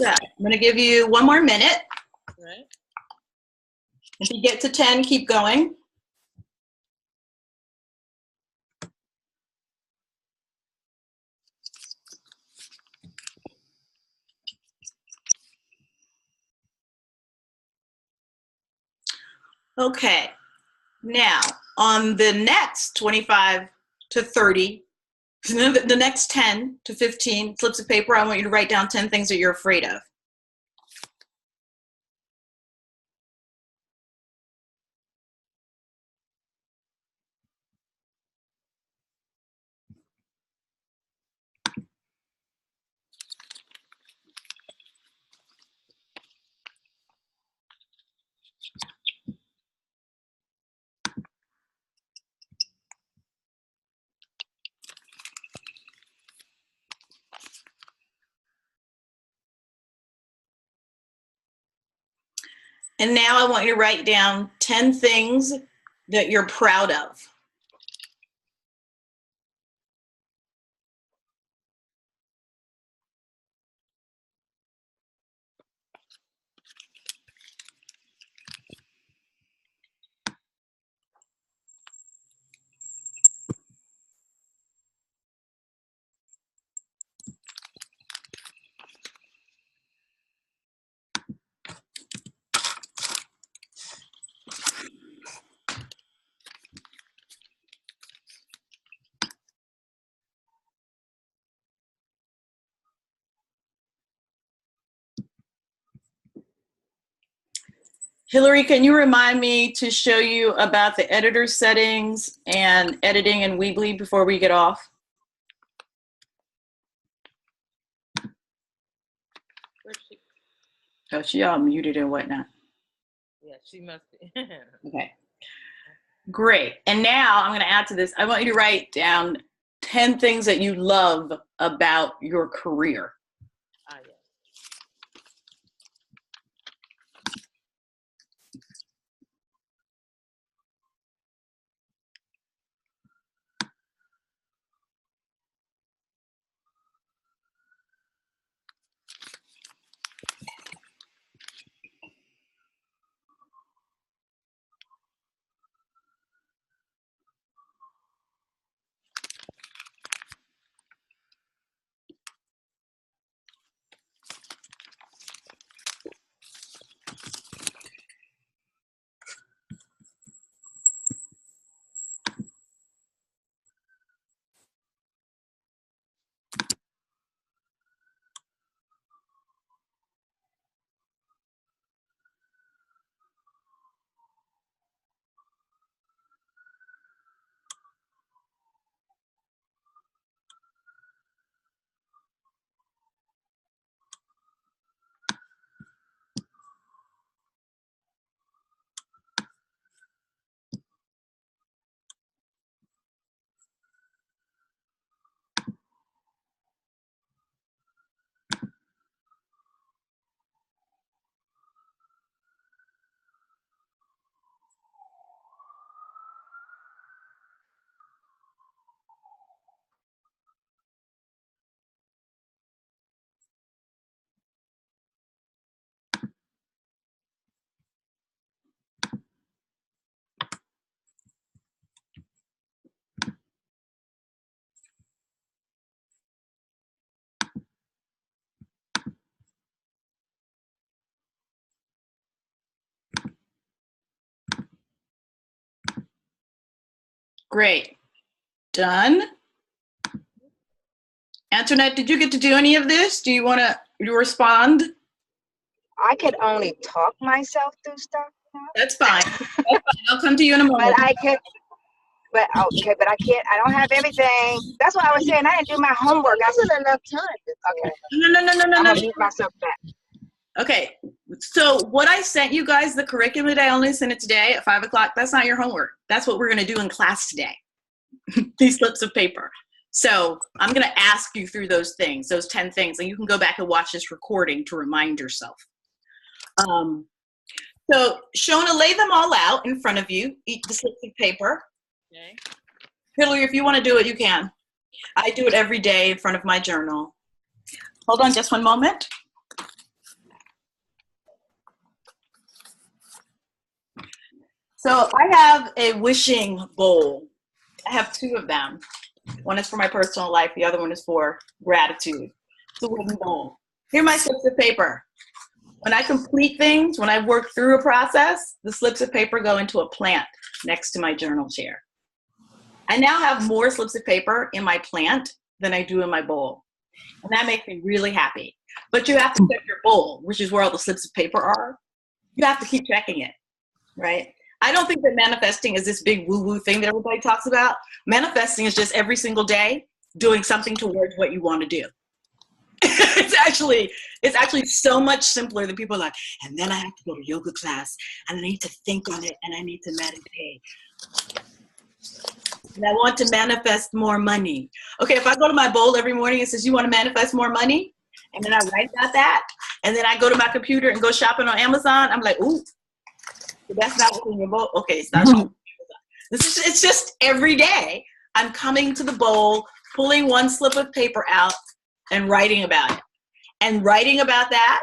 So I'm going to give you 1 more minute. Right. If you get to 10, keep going. Okay. Now, on the next 25 to 30, the next 10 to 15 slips of paper, I want you to write down 10 things that you're afraid of. And now I want you to write down 10 things that you're proud of. Hillary, can you remind me to show you about the editor settings and editing in Weebly before we get off? Oh, she all muted and whatnot. Yeah, she must be. Okay. Great. And now I'm going to add to this. I want you to write down 10 things that you love about your career. Ah, yeah. Great. Done. Antoinette, did you get to do any of this? Do you want to respond? I could only talk myself through stuff. That's fine. That's fine. I'll come to you in a moment. But I can, but okay, but I can't, I don't have everything. That's what I was saying. I didn't do my homework. I wasn't enough time. Okay. No. I'm gonna mute myself back. Okay. So what I sent you guys, the curriculum today, I only sent it today at 5 o'clock. That's not your homework. That's what we're going to do in class today. These slips of paper. So I'm going to ask you through those things, those 10 things, and you can go back and watch this recording to remind yourself. So Shona, lay them all out in front of you, eat the slips of paper. Okay. Hillary, if you want to do it, you can. I do it every day in front of my journal. Hold on just one moment. So I have a wishing bowl. I have two of them. One is for my personal life. The other one is for gratitude. It's a wooden bowl. Here are my slips of paper. When I complete things, when I work through a process, the slips of paper go into a plant next to my journal chair. I now have more slips of paper in my plant than I do in my bowl. And that makes me really happy. But you have to check your bowl, which is where all the slips of paper are. You have to keep checking it, right? I don't think that manifesting is this big woo-woo thing that everybody talks about. Manifesting is just every single day doing something towards what you want to do. It's actually so much simpler than people are like, and then I have to go to yoga class, and I need to think on it, and I need to meditate. And I want to manifest more money. Okay, if I go to my bowl every morning and says, you want to manifest more money? And then I write about that, and then I go to my computer and go shopping on Amazon, I'm like, ooh, that's not what's in your bowl. Okay, it's not shopping. It's just every day I'm coming to the bowl, pulling one slip of paper out and writing about it. And writing about that,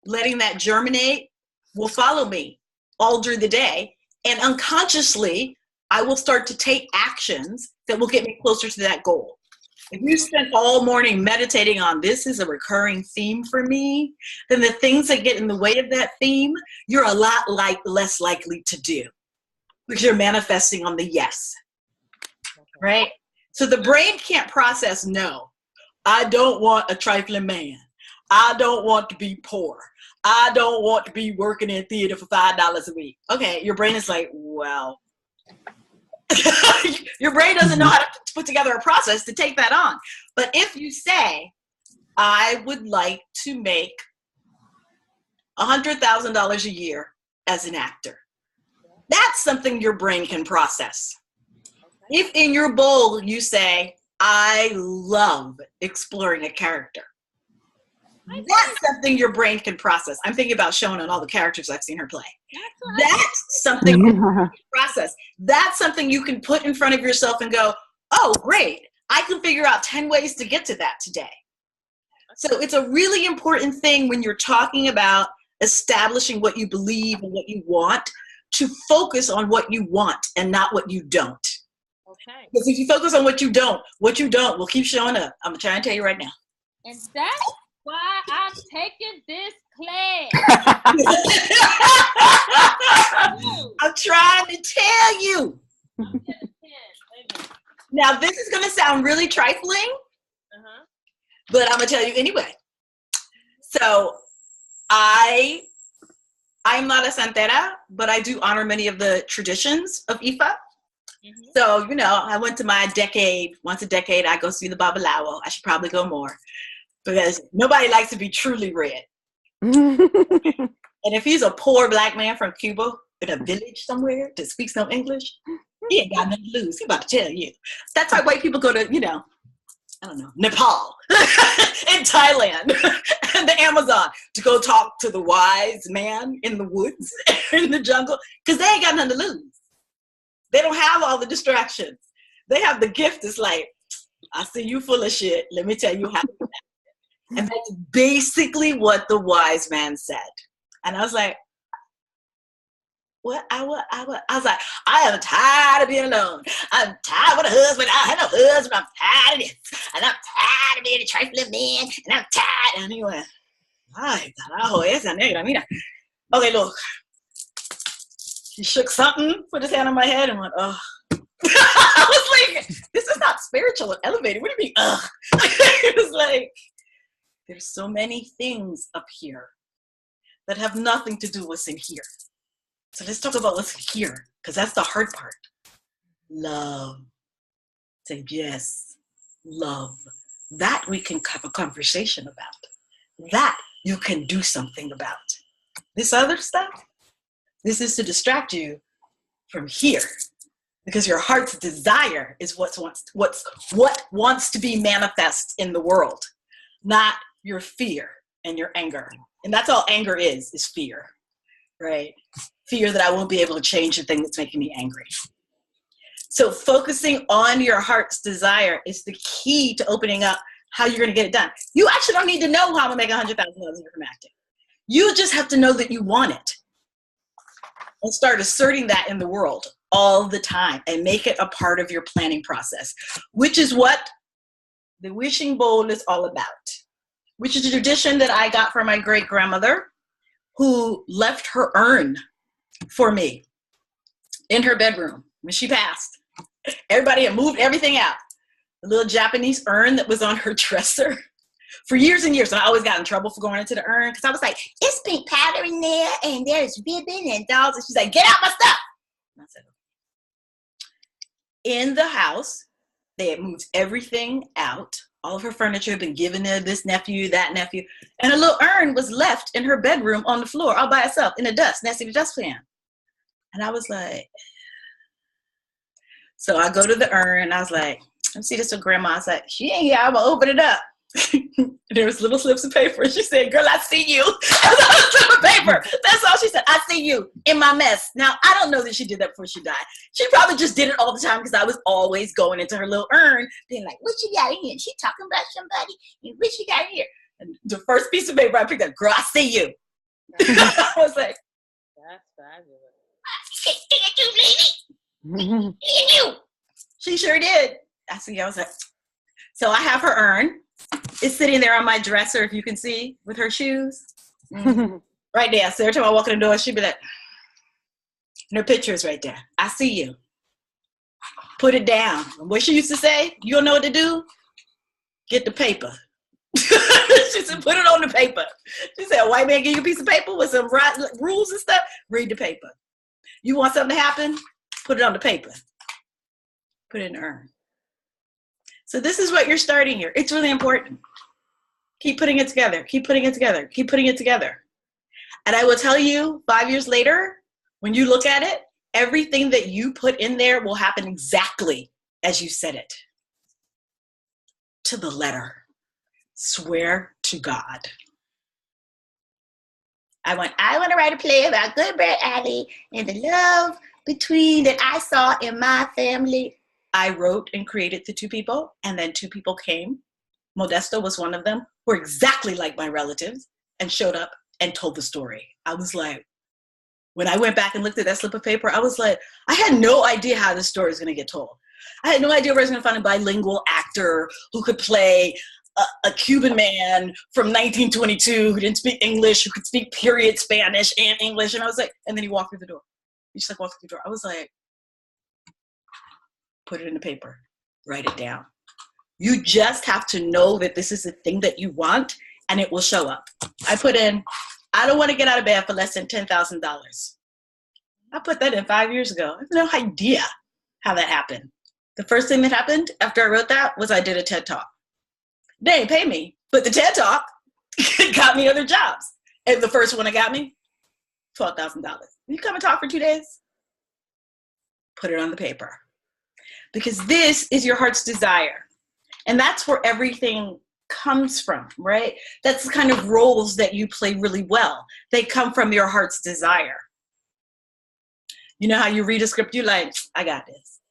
letting that germinate, will follow me all through the day. And unconsciously, I will start to take actions that will get me closer to that goal. If you spend all morning meditating on this is a recurring theme for me, then the things that get in the way of that theme, you're a lot less likely to do because you're manifesting on the yes, right? So the brain can't process no. I don't want a trifling man. I don't want to be poor. I don't want to be working in theater for $5 a week. Okay, your brain is like, well, your brain doesn't know how to put together a process to take that on. But if you say, I would like to make $100,000 a year as an actor, that's something your brain can process. If in your bowl you say, I love exploring a character, that's something your brain can process. I'm thinking about Shona and all the characters I've seen her play. That's something you can process. That's something you can put in front of yourself and go, oh, great. I can figure out 10 ways to get to that today. So it's a really important thing when you're talking about establishing what you believe and what you want, to focus on what you want and not what you don't. Okay. Because if you focus on what you don't will keep showing up. I'm trying to tell you right now. And that's why I'm taking this class. I'm trying to tell you. Now, this is going to sound really trifling, but I'm going to tell you anyway. So, I'm not a santera, but I do honor many of the traditions of Ifa. So, I went to my once a decade, I go see the Babalawo. I should probably go more because nobody likes to be truly read. And if he's a poor black man from Cuba in a village somewhere that speaks no English, he ain't got nothing to lose. He about to tell you. That's why white people go to, I don't know, Nepal and Thailand and the Amazon to go talk to the wise man in the woods, in the jungle, because they ain't got nothing to lose. They don't have all the distractions. They have the gift. It's like, I see you full of shit. Let me tell you how to do that. And that's basically what the wise man said. And I was like, what? I was like, I am tired of being alone. I'm tired with a husband. I have no husband. I'm tired of this. And I'm tired of being a trifling man. And I'm tired. And he went, ay, carajo, esa negra, mira. Okay, look. He shook something, put his hand on my head, and went, ugh. I was like, this is not spiritual and elevated. What do you mean, ugh? It was like, there's so many things up here that have nothing to do with what's in here. So let's talk about what's here, because that's the hard part. Love. Say yes, love. That we can have a conversation about. That you can do something about. This other stuff, this is to distract you from here, because your heart's desire is what wants to be manifest in the world, not your fear and your anger. And that's all anger is fear, right? Fear that I won't be able to change the thing that's making me angry. So focusing on your heart's desire is the key to opening up how you're going to get it done. You actually don't need to know how I'm going to make $100,000 a year from acting. You just have to know that you want it. and start asserting that in the world all the time and make it a part of your planning process, which is what the wishing bowl is all about, which is a tradition that I got from my great grandmother, who left her urn for me in her bedroom when she passed. Everybody had moved everything out. The little Japanese urn that was on her dresser for years and years. And I always got in trouble for going into the urn because I was like, it's pink powder in there and there's ribbon and dolls. And she's like, get out my stuff. And I said, okay. In the house, they had moved everything out. All of her furniture had been given to this nephew, that nephew. And a little urn was left in her bedroom on the floor all by itself in the dust, next to the dustpan. And I was like, so I go to the urn and I was like, let me see this with grandma. I was like, she ain't here, I'm gonna open it up. There was little slips of paper. And she said, girl, I see you. A slip of paper. That's all she said. I see you in my mess. Now, I don't know that she did that before she died. She probably just did it all the time because I was always going into her little urn, being like, what you got in here? And she talking about somebody. And what you got in here? And the first piece of paper I picked up, girl, I see you. I was like, That's fabulous. you. She sure did. I see. I was like, so I have her urn. It's sitting there on my dresser, if you can see, with her shoes. Right there. So every time I walk in the door, she'd be like, and her picture is right there. I see you. Put it down. What she used to say, you don't know what to do? Get the paper. She said, put it on the paper. She said, a white man give you a piece of paper with some rules and stuff? Read the paper. You want something to happen? Put it on the paper. Put it in the urn. So this is what you're starting here. It's really important. Keep putting it together. Keep putting it together. Keep putting it together. And I will tell you, 5 years later, when you look at it, everything that you put in there will happen exactly as you said it. To the letter. Swear to God. I want to write a play about Good Bear Alley and the love that I saw in my family. I wrote and created the two people, and then two people came. Modesto was one of them, who were exactly like my relatives, and showed up and told the story. I was like, when I went back and looked at that slip of paper, I was like, I had no idea how this story was going to get told. I had no idea where I was going to find a bilingual actor who could play a Cuban man from 1922 who didn't speak English, who could speak period Spanish and English. And I was like, and then he walked through the door. He just like walked through the door. I was like, put it in the paper, write it down. You just have to know that this is the thing that you want and it will show up. I put in, I don't want to get out of bed for less than $10,000. I put that in 5 years ago. I have no idea how that happened. The first thing that happened after I wrote that was I did a TED Talk. They didn't pay me, but the TED Talk got me other jobs. And the first one that got me, $12,000. You come and talk for 2 days? Put it on the paper. Because this is your heart's desire. And that's where everything comes from, right? That's the kind of roles that you play really well. They come from your heart's desire. You know how you read a script, you're like, I got this.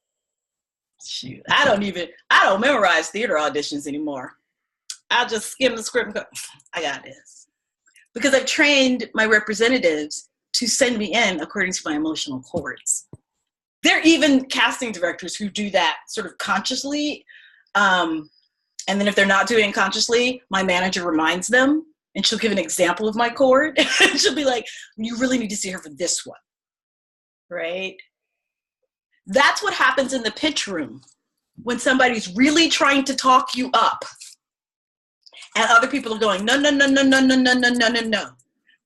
Shoot, I don't memorize theater auditions anymore. I'll just skim the script and go, I got this. Because I've trained my representatives to send me in according to my emotional chords. There are even casting directors who do that sort of consciously. And then if they're not doing it consciously, my manager reminds them and she'll give an example of my chord. And she'll be like, you really need to see her for this one, right? That's what happens in the pitch room when somebody's really trying to talk you up and other people are going, no, no, no, no, no, no, no, no, no, no, no.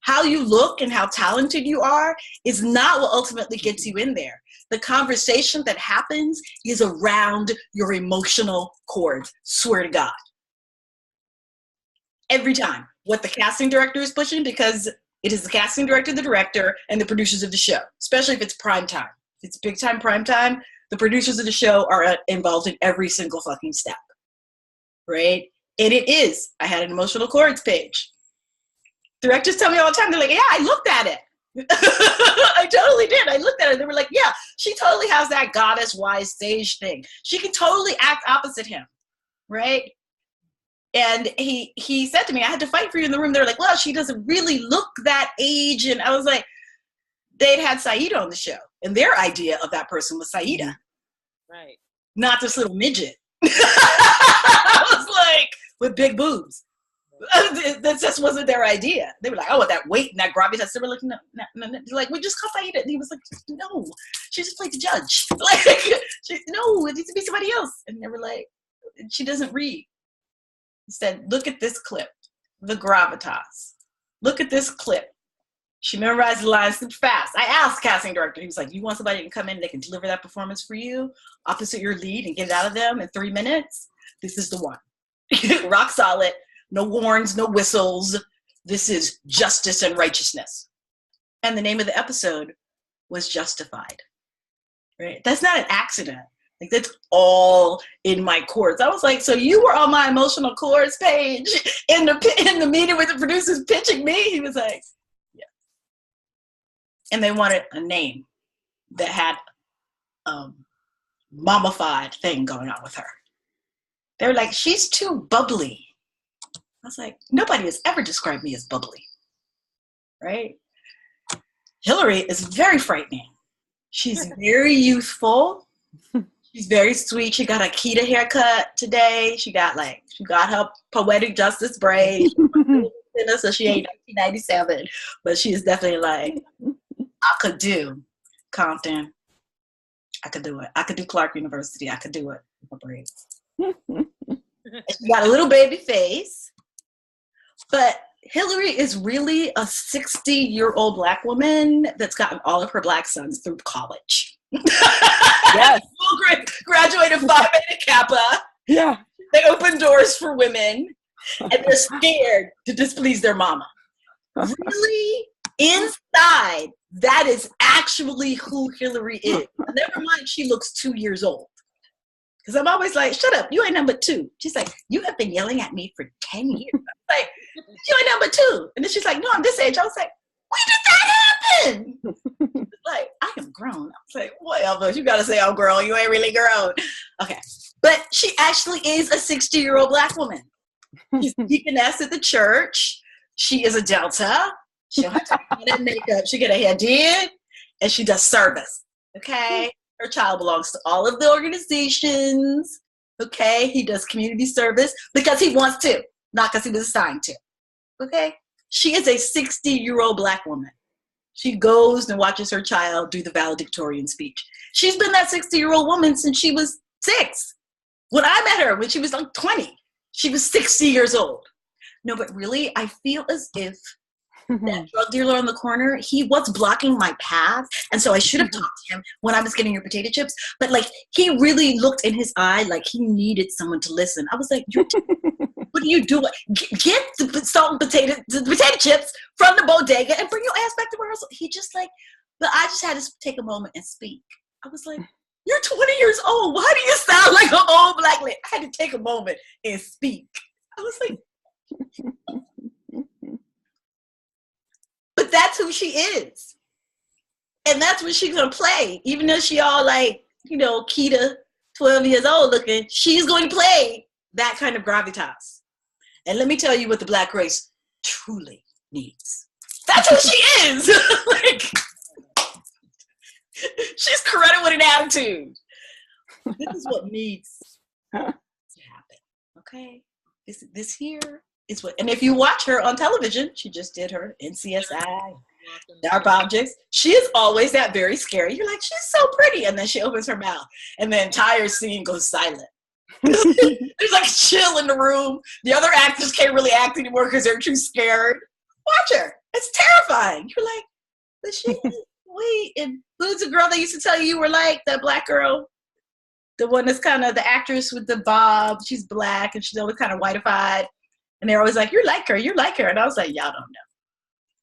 How you look and how talented you are is not what ultimately gets you in there. The conversation that happens is around your emotional chords. Swear to God. Every time. What the casting director is pushing, because it is the casting director, the director, and the producers of the show, especially if it's prime time. If it's big time prime time, the producers of the show are involved in every single fucking step, right? And it is. I had an emotional chords page. Directors tell me all the time, they're like, yeah, I looked at it. I totally did. I looked at it. They were like, yeah, she totally has that goddess wise sage thing. She can totally act opposite him, right? And he said to me, I had to fight for you in the room. They're like, well, she doesn't really look that age. And I was like, they'd had Saida on the show, and their idea of that person was Saida, Right. not this little midget. I was like, with big boobs. That just wasn't their idea. They were like, oh, that weight and that gravitas. They were like, no. They're like, we just call Saida. And he was like, no, she just played the judge. Like, no, it needs to be somebody else. And they were like, she doesn't read. He said, look at this clip, the gravitas. Look at this clip. She memorized the lines super fast. I asked the casting director, he was like, you want somebody to come in and they can deliver that performance for you, opposite your lead, and get it out of them in 3 minutes? This is the one. Rock solid, no warns, no whistles. This is justice and righteousness. And the name of the episode was Justified. Right? That's not an accident. Like, that's all in my course. I was like, so you were on my emotional course page in the meeting with the producers pitching me? He was like, yeah. And they wanted a name that had mummified thing going on with her. They were like, she's too bubbly. I was like, nobody has ever described me as bubbly, right? Hillary is very frightening. She's very youthful. She's very sweet. She got a Kita haircut today. She got her poetic justice braid. So she ain't 1997, but she is definitely like, I could do Compton. I could do it. I could do Clark University. I could do it with my braids. She got a little baby face, but Hillary is really a 60-year-old Black woman that's gotten all of her Black sons through college. Yes. Graduated Phi Beta Kappa. Yeah. They open doors for women, and they're scared to displease their mama. Really, inside, that is actually who Hillary is. Never mind, she looks 2 years old. Because I'm always like, shut up, you ain't number 2. She's like, you have been yelling at me for 10 years. I'm like, you ain't number 2. And then she's like, no, I'm this age. I was like, when did that happen? Like, I am grown. I was like, whatever. You got to say I'm grown. You ain't really grown. Okay. But she actually is a 60-year-old Black woman. She's deaconess at the church. She is a Delta. She don't have to put makeup. She get her hair did, and she does service. Okay? Her child belongs to all of the organizations. Okay? He does community service because he wants to, not because he was assigned to. Okay? She is a 60-year-old Black woman. She goes and watches her child do the valedictorian speech. She's been that 60-year-old woman since she was 6. When I met her, when she was like 20, she was 60 years old. No, but really, I feel as if that drug dealer on the corner, he was blocking my path. And so I should have talked to him when I was getting your potato chips. But like, he really looked in his eye like he needed someone to listen. I was like, what are you doing? Get the salt and potato chips from the bodega and bring your ass back to rehearsal. He just like, but I just had to take a moment and speak. I was like, you're 20 years old. Why do you sound like an old Black lady? I had to take a moment and speak. I was like, but that's who she is. And that's what she's going to play. Even though she all like, Kita, 12 years old looking, she's going to play that kind of gravitas. And let me tell you what the Black race truly needs. That's who she is. Like, she's correct with an attitude. This is what needs to happen. Okay? This here is what, and if you watch her on television, she just did her NCSI, Dark Objects. She is always that very scary. You're like, she's so pretty. And then she opens her mouth, and the entire scene goes silent. There's like a chill in the room. The other actors can't really act anymore because they're too scared. Watch her. It's terrifying. You're like, but she, wait, and who's the girl that used to tell you were like, that Black girl? The one that's kind of the actress with the bob. She's Black, and she's always kind of whiteified. And they're always like, you're like her. And I was like, y'all don't know.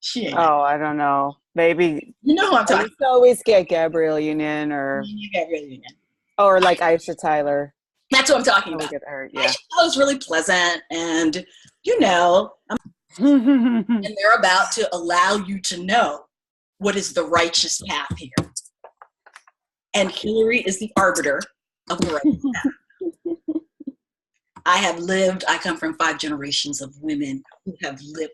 She ain't. Oh, I don't know. Maybe. You know who I'm talking about. Always get Gabrielle Union or like Aisha Tyler. That's what I'm talking about. Get her, yeah. Aisha was really pleasant, and and they're about to allow you to know what is the righteous path here. And Hillary is the arbiter of the righteous path. I come from 5 generations of women who have lived.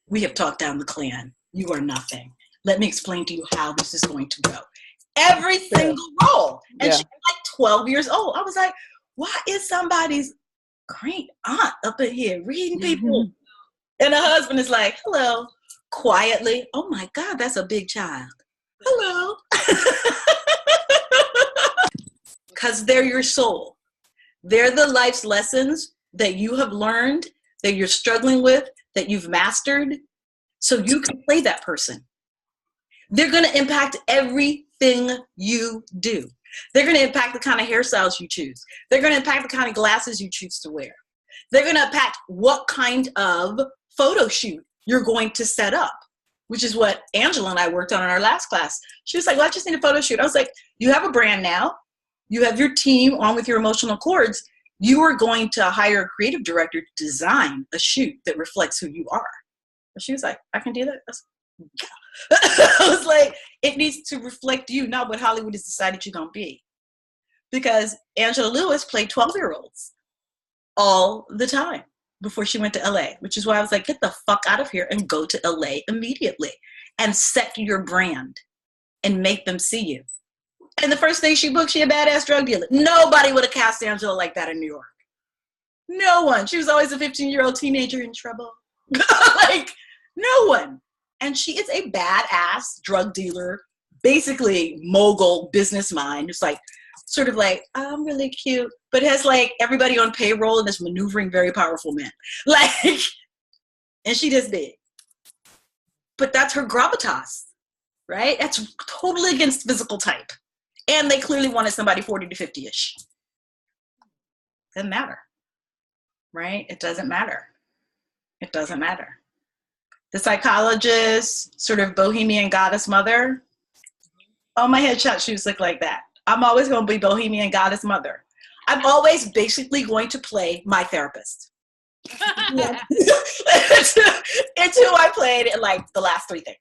We have talked down the Klan. You are nothing. let me explain to you how this is going to go. Every single role. And she's like 12 years old. I was like, why is somebody's great aunt up in here reading people? And her husband is like, hello, quietly. Oh my God, that's a big child. Hello. Because they're your soul. They're the life's lessons that you have learned, that you're struggling with, that you've mastered, so you can play that person. They're going to impact everything you do. They're going to impact the kind of hairstyles you choose. They're going to impact the kind of glasses you choose to wear. They're going to impact what kind of photo shoot you're going to set up, which is what Angela and I worked on in our last class. She was like, well, I just need a photo shoot. I was like, you have a brand now. You have your team on with your emotional cords. You are going to hire a creative director to design a shoot that reflects who you are. And she was like, I can do that. I was like, it needs to reflect you, not what Hollywood has decided you're going to be. Because Angela Lewis played 12-year-olds all the time before she went to LA, which is why I was like, get the fuck out of here and go to LA immediately and set your brand and make them see you. And the first thing she booked, she a badass drug dealer. Nobody would have cast Angela like that in New York. No one. She was always a 15-year-old teenager in trouble. Like, no one. And she is a badass drug dealer, basically mogul business mind. It's like, sort of like, oh, I'm really cute, but has like everybody on payroll and is maneuvering very powerful men. Like, and she just did. But that's her gravitas, right? That's totally against physical type. And they clearly wanted somebody 40 to 50-ish. Doesn't matter, right? It doesn't matter. It doesn't matter. The psychologist, sort of bohemian goddess mother. Oh, my headshot shoots look like that. I'm always going to be bohemian goddess mother. I'm always basically going to play my therapist. It's who I played in like the last 3 things.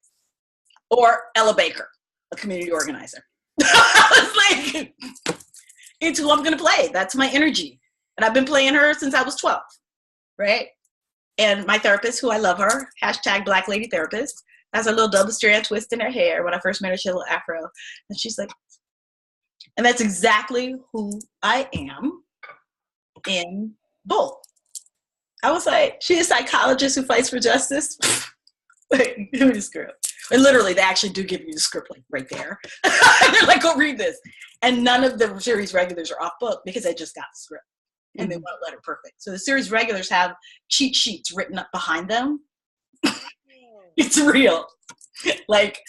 Or Ella Baker, a community organizer. I was like, it's who I'm going to play. That's my energy. And I've been playing her since I was 12, right? And my therapist, who I love her, hashtag Black Lady Therapist, has a little double strand twist in her hair. When I first met her, she had a little afro. And she's like, and that's exactly who I am in Bull. I was like, she's a psychologist who fights for justice. Wait, give me the script. And literally, they actually do give you the script like right there. They're like, go read this. And none of the series regulars are off book because they just got the script. And they want to let it perfect. So the series regulars have cheat sheets written up behind them. It's real. Like,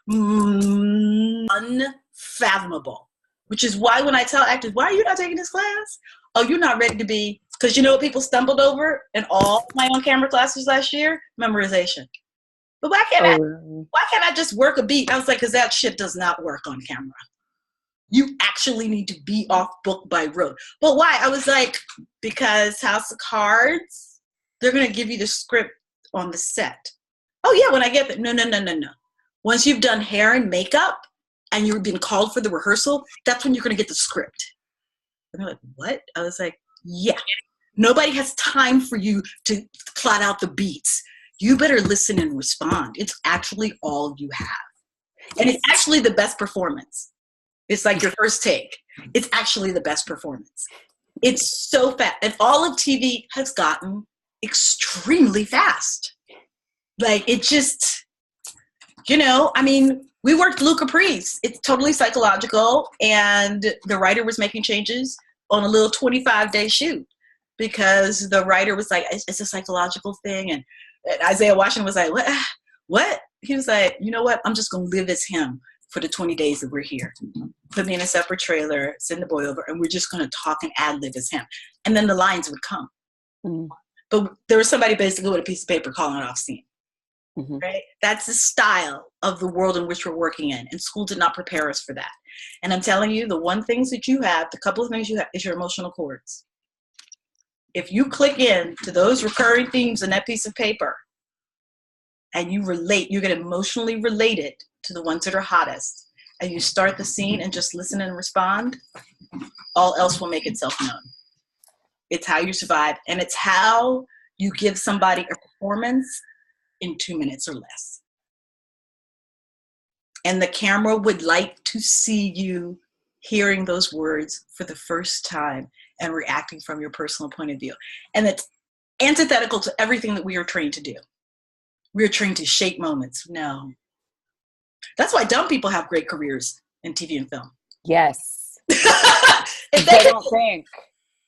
unfathomable. Which is why when I tell actors, why are you not taking this class? Oh, you're not ready to be, because you know what people stumbled over in all my on-camera classes last year? Memorization. But why can't I just work a beat? I was like, because that shit does not work on camera. You actually need to be off book by rote. But why? I was like, because House of Cards, they're going to give you the script on the set. Oh, yeah, when I get there. No. Once you've done hair and makeup and you've been called for the rehearsal, that's when you're going to get the script. And they're like, what? I was like, yeah. Nobody has time for you to plot out the beats. You better listen and respond. It's actually all you have. And it's actually the best performance. It's like your first take. It's actually the best performance. It's so fast. And all of TV has gotten extremely fast. Like, it just, you know, I mean, we worked Lou Caprice. It's totally psychological. And the writer was making changes on a little 25-day shoot because the writer was like, it's a psychological thing. And Isaiah Washington was like, what? He was like, you know what? I'm just going to live as him for the 20 days that we're here. Put me in a separate trailer, send the boy over, and we're just going to talk and ad-lib as him. And then the lines would come. Mm-hmm. But there was somebody basically with a piece of paper calling it off scene. Mm-hmm. Right? That's the style of the world in which we're working in. And school did not prepare us for that. And I'm telling you, the one things that you have, the couple of things you have is your emotional cords. If you click in to those recurring themes in that piece of paper and you relate, you get emotionally related to the ones that are hottest, and you start the scene and just listen and respond, all else will make itself known. It's how you survive, and it's how you give somebody a performance in 2 minutes or less. And the camera would like to see you hearing those words for the first time and reacting from your personal point of view. And it's antithetical to everything that we are trained to do. We are trained to shape moments. No. That's why dumb people have great careers in TV and film. Yes. If they don't think.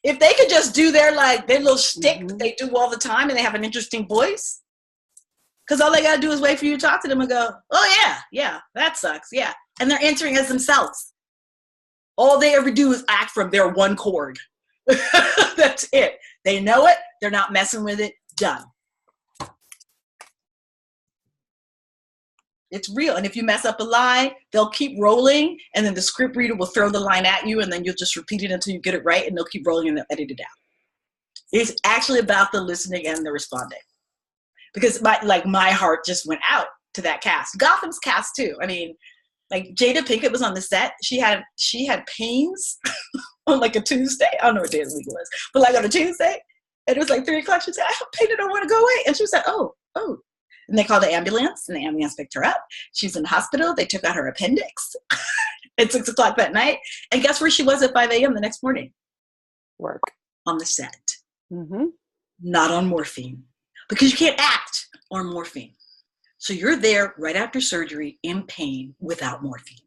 If they could just do their little shtick that they do all the time and they have an interesting voice, because all they got to do is wait for you to talk to them and go, oh, yeah, that sucks, yeah. And they're answering as themselves. All they ever do is act from their one chord. That's it. They know it. They're not messing with it. Done. It's real. And if you mess up a line, they'll keep rolling, and then the script reader will throw the line at you, and then you'll just repeat it until you get it right, and they'll keep rolling and they'll edit it out. It's actually about the listening and the responding. Because my heart just went out to that cast. Gotham's cast too. I mean, like Jada Pinkett was on the set. She had pains on like a Tuesday. I don't know what day of the week it was, but like on a Tuesday, and it was like 3:00. She said, "I have pain. I don't want to go away." And she was like, "Oh." And they called the ambulance, and the ambulance picked her up. She's in the hospital. They took out her appendix at 6:00 that night. And guess where she was at 5 a.m. the next morning? Work. On the set. Mm-hmm. Not on morphine. Because you can't act on morphine. So you're there right after surgery in pain without morphine.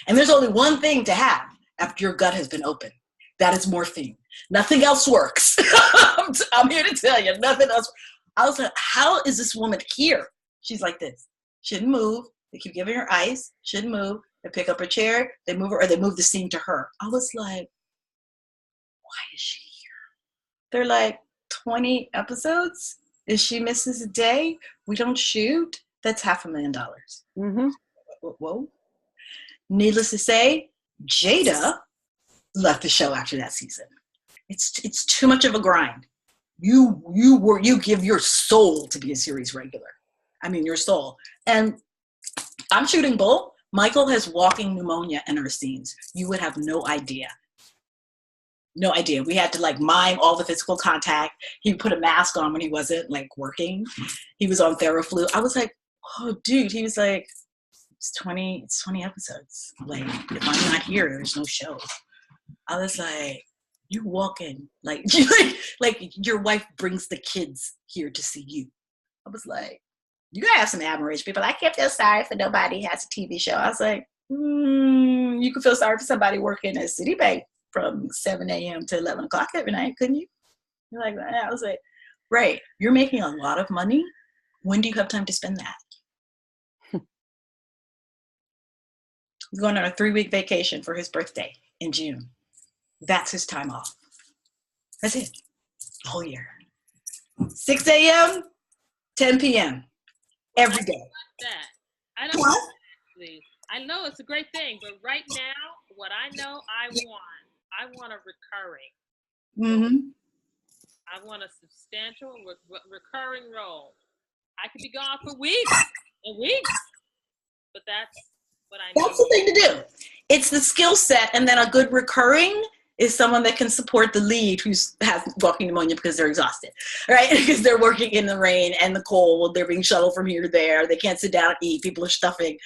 And there's only one thing to have after your gut has been opened. That is morphine. Nothing else works. I'm here to tell you, nothing else. I was like, how is this woman here? She's like this. Shouldn't move. They keep giving her ice. Shouldn't move. They pick up her chair. They move her, or they move the scene to her. I was like, why is she here? They're like, 20 episodes? If she misses a day, we don't shoot. That's $500,000. Mm-hmm. Whoa. Needless to say, Jada left the show after that season. It's too much of a grind. You give your soul to be a series regular. I mean, your soul. And I'm shooting bull. Michael has walking pneumonia in our scenes. You would have no idea. No idea. We had to mime all the physical contact. He put a mask on when he wasn't working. He was on Theraflu. I was like, oh, dude. He was like, it's 20 episodes. If I'm not here, there's no show. I was like, you walk in, your wife brings the kids here to see you. I was like, you gotta have some admiration, people. I can't feel sorry for nobody who has a TV show. I was like, you could feel sorry for somebody working at Citibank from 7 a.m. to 11 o'clock every night, couldn't you? You're like, I was like, right, you're making a lot of money. When do you have time to spend that? He's going on a 3-week vacation for his birthday in June. That's his time off. That's it. The whole year. 6 a.m., 10 p.m. every day. I don't know, actually. I know it's a great thing, but right now, what I know I want a recurring. Mm-hmm. I want a substantial recurring role. I could be gone for weeks and weeks, but that's what I need. That's the thing to do. It's the skill set, and then a good recurring is someone that can support the lead who has walking pneumonia because they're exhausted, right? Because they're working in the rain and the cold. They're being shuttled from here to there. They can't sit down and eat. People are stuffing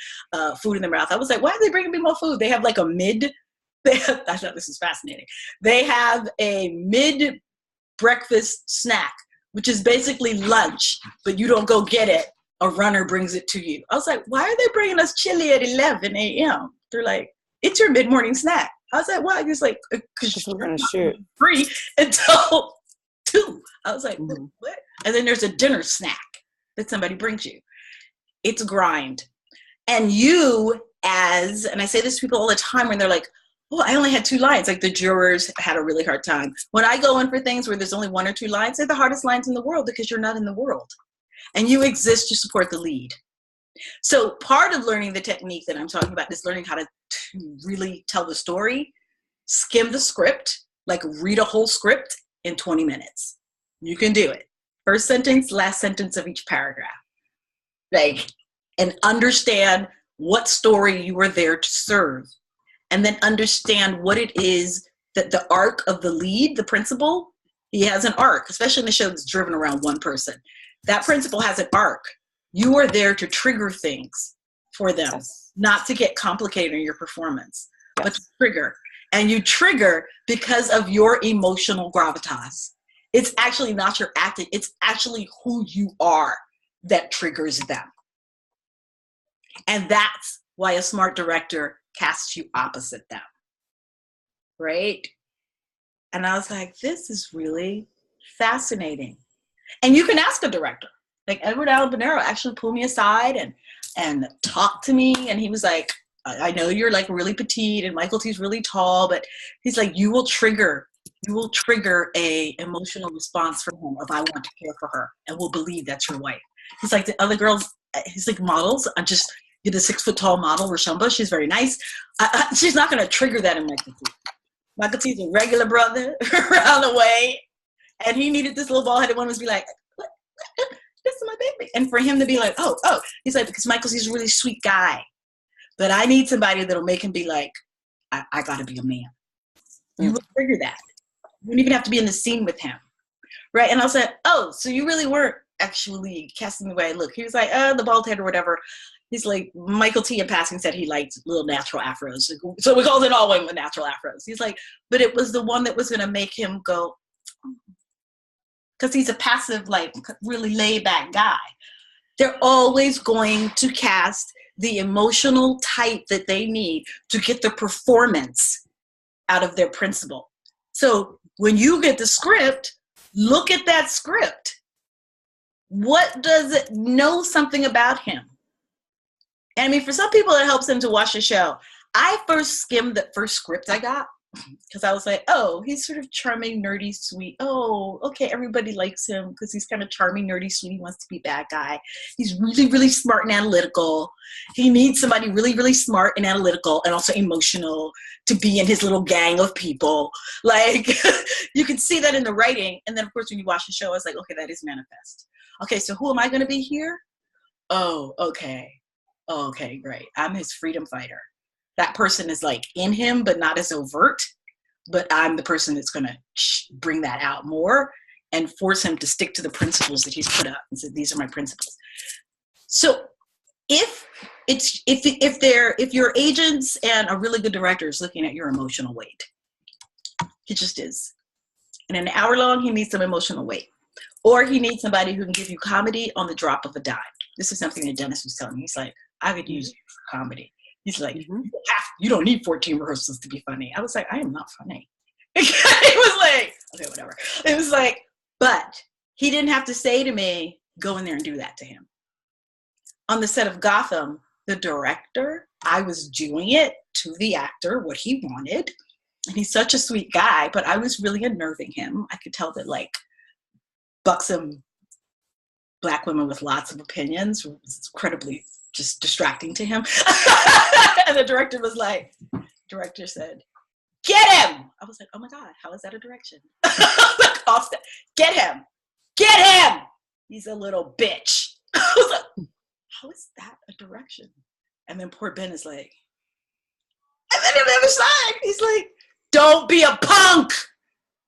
food in their mouth. I was like, why are they bringing me more food? They have a mid. I thought this was fascinating. They have a mid-breakfast snack, which is basically lunch, but you don't go get it. A runner brings it to you. I was like, why are they bringing us chili at 11 a.m.? They're like, it's your mid-morning snack. I was like, why? He's like, because you're going to shoot free until 2. I was like, what? And then there's a dinner snack that somebody brings you. It's a grind. And you and I say this to people all the time when they're like, oh, I only had 2 lines. The jurors had a really hard time. When I go in for things where there's only 1 or 2 lines, they're the hardest lines in the world because you're not in the world. And you exist to support the lead. So part of learning the technique that I'm talking about is learning how to really tell the story, skim the script, read a whole script in 20 minutes. You can do it. First sentence, last sentence of each paragraph. And understand what story you are there to serve. And then understand what it is that the arc of the lead, the principal, he has an arc, especially in the show that's driven around one person. That principal has an arc. You are there to trigger things for them. Yes. not to get complicated in your performance, but to trigger. And you trigger because of your emotional gravitas. It's actually not your acting. It's actually who you are that triggers them. And that's why a smart director casts you opposite them. Right? And I was like, this is really fascinating. And you can ask a director. Like Edward Allan Bernero actually pulled me aside and talked to me. And he was like, I know you're like really petite and Michael T's really tall, but he's like, you will trigger a emotional response from him if I want to care for her and will believe that's your wife. He's like, the other girls, he's like, models, I just get a 6 foot tall model, Rashomba, she's very nice. She's not going to trigger that in Michael T. Michael T's a regular brother around the way. And he needed this little bald-headed woman to be like, what? This is my baby. And for him to be like, oh, he's like, because Michael T's a really sweet guy. But I need somebody that'll make him be like, I got to be a man. You will trigger that. You wouldn't even have to be in the scene with him. Right? And I was like, oh, so you really weren't actually casting the way I look. He was like, the bald head or whatever. He's like, Michael T in passing said he liked little natural afros. So we called it all women with natural afros. He's like, but it was the one that was going to make him go, because he's a passive, like really laid back guy. They're always going to cast the emotional type that they need to get the performance out of their principal. So when you get the script, look at that script. What does it know something about him? And I mean, for some people, it helps them to watch the show. I first skimmed the first script I got because I was like, oh, he's sort of charming, nerdy, sweet. Oh, okay, everybody likes him because he's kind of charming, nerdy, sweet. He wants to be a bad guy. He's really, really smart and analytical. He needs somebody really, really smart and analytical and also emotional to be in his little gang of people. Like, you can see that in the writing. And then, of course, when you watch the show, I was like, okay, that is manifest. Okay, so who am I going to be here? Oh, okay. Oh, okay, great. I'm his freedom fighter. That person is like in him, but not as overt. But I'm the person that's going to bring that out more and force him to stick to the principles that he's put up and said, these are my principles. So if your agents and a really good director is looking at your emotional weight, he just is. And in an hour long, he needs some emotional weight. Or he needs somebody who can give you comedy on the drop of a dime. This is something that Dennis was telling me. He's like, I could use you for comedy. He's like, you don't need 14 rehearsals to be funny. I was like, I am not funny. It was like, okay, whatever. It was like, but he didn't have to say to me, go in there and do that to him. On the set of Gotham, the director, I was doing it to the actor, what he wanted. And he's such a sweet guy, but I was really unnerving him. I could tell that like buxom Black women with lots of opinions was incredibly just distracting to him. And the director said, get him. I was like, oh my God, how is that a direction? Get him. He's a little bitch. I was like, how is that a direction? And then poor Ben is like, and then on the other side, he's like, don't be a punk.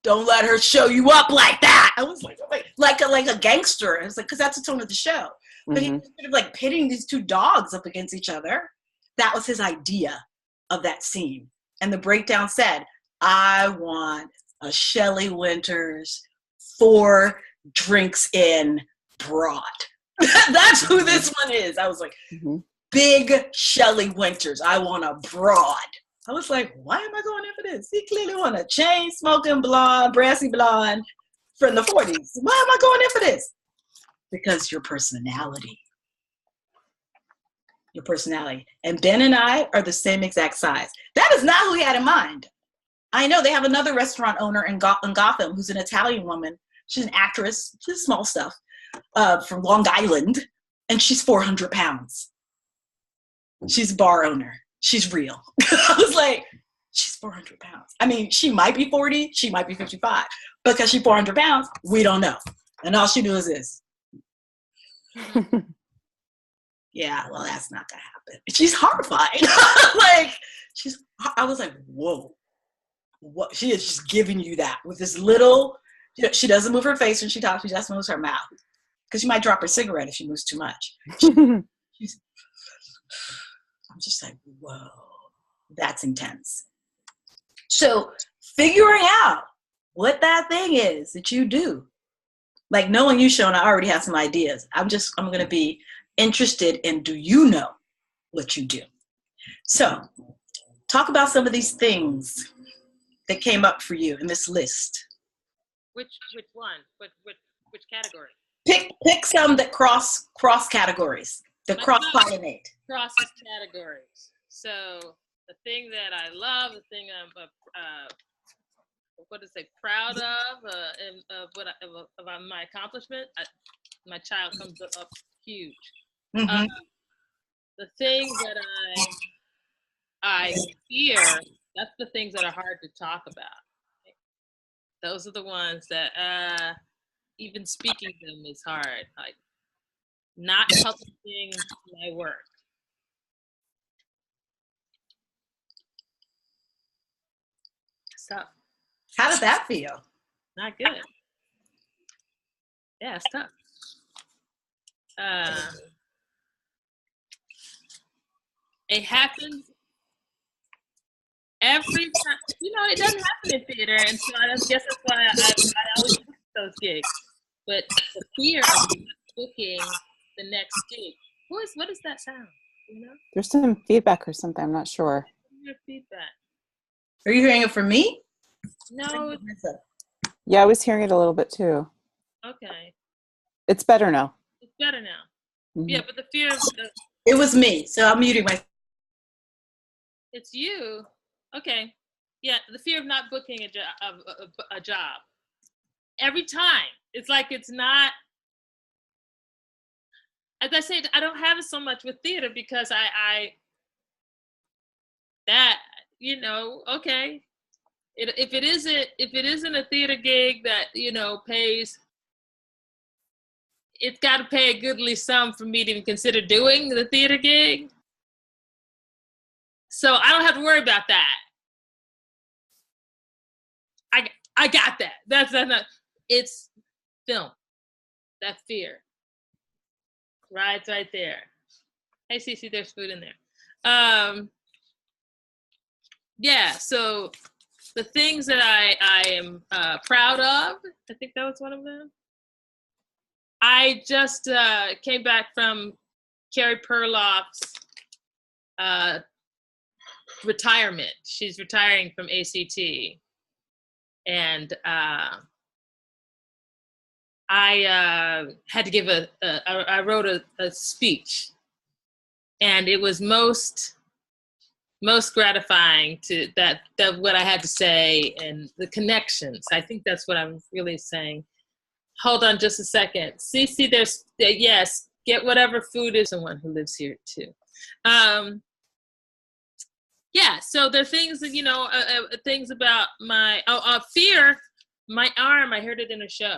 Don't let her show you up like that. I was like a gangster. I was like, because that's the tone of the show. But he was sort of like pitting these two dogs up against each other. That was his idea of that scene. And the breakdown said, I want a Shelley Winters 4 drinks in broad. That's who this one is. I was like, big Shelley Winters. I want a broad. I was like, why am I going in for this? He clearly want a chain smoking blonde, brassy blonde from the 40s. Why am I going in for this? Because your personality. Your personality. And Ben and I are the same exact size. That is not who he had in mind. I know they have another restaurant owner in Gotham who's an Italian woman. She's an actress. She's small stuff from Long Island. And she's 400 pounds. She's a bar owner. She's real. I was like, she's 400 pounds. I mean, she might be 40. She might be 55. Because she's 400 pounds, we don't know. And all she knew is this. Yeah, well, that's not gonna happen. She's horrified. I was like, whoa, what? She is just giving you that with this little. She doesn't move her face when she talks. She just moves her mouth because she might drop her cigarette if she moves too much. I'm just like, whoa, that's intense. So figuring out what that thing is that you do, like knowing you, Shona, I already have some ideas. I'm going to be interested in, do you know what you do? So talk about some of these things that came up for you in this list. Which one? Which category? Pick some that cross categories, that cross-pollinate. Crosses categories. So the thing that I love, the thing I'm proud of, of my accomplishment, my child comes up huge. Mm-hmm. The things that I fear, that's the things that are hard to talk about. Those are the ones that even speaking them is hard. Like not publishing my work. It's tough. How did that feel? Not good. Yeah, it's tough. It happens every time. You know, it doesn't happen in theater, and so I guess that's why I always book those gigs. But the fear of booking the next gig. What is that sound? You know? There's some feedback or something. I'm not sure. Your feedback. Are you hearing it from me? No. Yeah, I was hearing it a little bit too. Okay. It's better now. It's better now. Mm-hmm. Yeah, but the fear of it was me, so I'm muting my. It's you. Okay. Yeah, the fear of not booking a job. Every time. It's like it's not. As I said, I don't have it so much with theater because okay. If it isn't a theater gig that, pays, it's got to pay a goodly sum for me to even consider doing the theater gig. So I don't have to worry about that. I got that. That's not. It's film. That fear. Rides right there. Hey, Cece, there's food in there. Yeah. So the things that I am proud of. I think that was one of them. I just came back from Carrie Perloff's retirement. She's retiring from ACT. And I had to give I wrote a speech. And it was most gratifying to that what I had to say and the connections. I think that's what I'm really saying. Hold on just a second. Cece, yes, get whatever food is someone who lives here too. Yeah, so there are things that, things about my fear, my arm, I heard it in a show.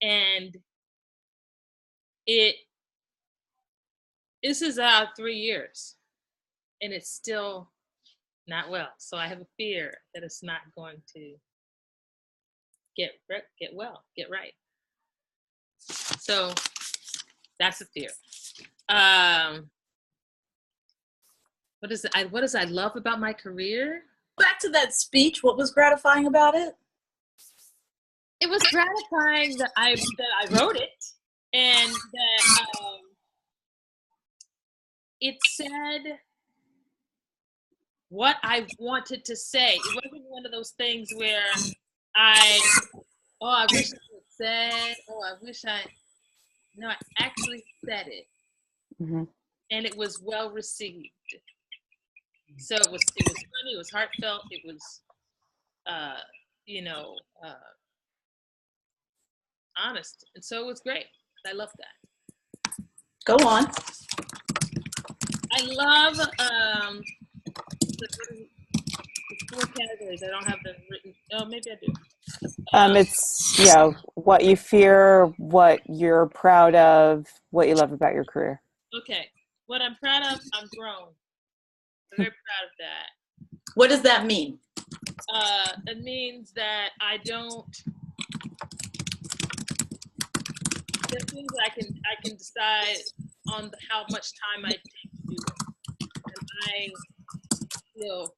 And this is 3 years. And it's still not well. So I have a fear that it's not going to get right. So that's a fear. What does I love about my career? Back to that speech, what was gratifying about it? It was gratifying that I wrote it and that it said what I wanted to say. It wasn't one of those things where I wish I had said, no, I actually said it. Mm-hmm. And it was well received. So it was funny, it was heartfelt, it was, honest. And so it was great. I love that. Go on. I love the 4 categories. I don't have them written. Oh, maybe I do. It's what you fear, what you're proud of, what you love about your career. Okay. What I'm proud of, I'm grown. I'm very proud of that. What does that mean? It means that I don't. There are things I can decide on how much time I take to do it. I feel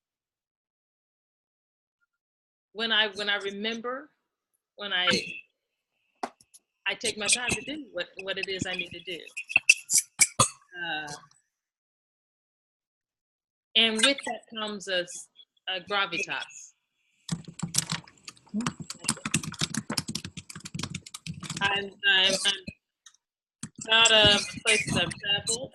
when I remember, when I take my time to do what it is I need to do. And with that comes a gravitas. I'm proud of places I've traveled.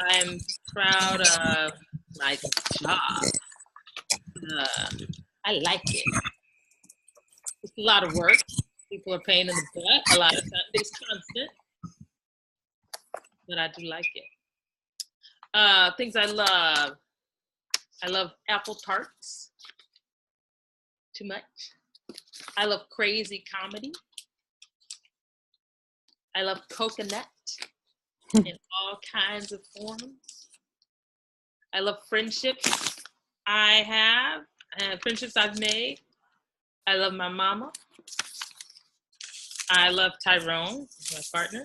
I'm proud of my job. I like it. It's a lot of work. People are paying in the butt a lot of times. It's constant, but I do like it. Things I love. I love apple tarts. Too much. I love crazy comedy. I love coconut in all kinds of forms. I love friendships I have and friendships I've made. I love my mama. I love Tyrone, my partner.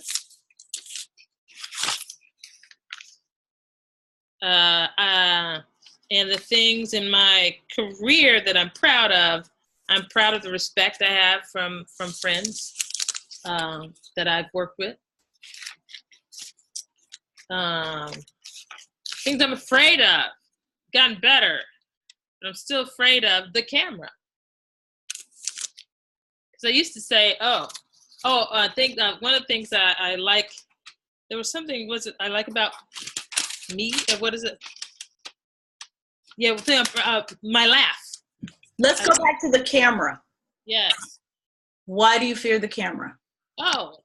And the things in my career that I'm proud of the respect I have from friends that I've worked with. Things I'm afraid of, gotten better, but I'm still afraid of the camera. Because I used to say, I think one of the things I like, there was something, I like about me, or what is it? Yeah, my laugh. Let's go back to the camera. Yes. Why do you fear the camera? Oh,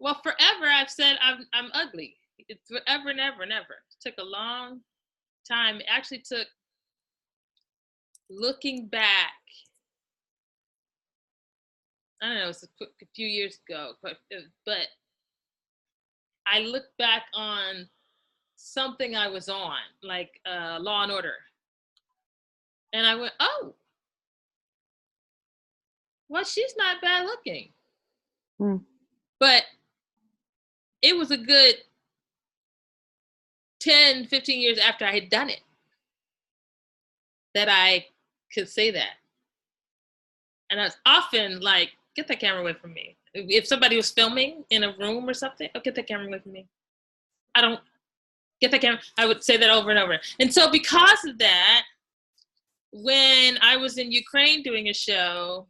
well, forever I've said I'm ugly. It's forever and ever and ever. It took a long time. It actually took, looking back, I don't know, it was a few years ago, but I look back on something I was on, like Law and Order. And I went, oh, well, she's not bad looking. But it was a good 10, 15 years after I had done it that I could say that. And I was often like, get that camera away from me. If somebody was filming in a room or something, oh, get that camera away from me. I don't get that camera. I would say that over and over. And so because of that, when I was in Ukraine doing a show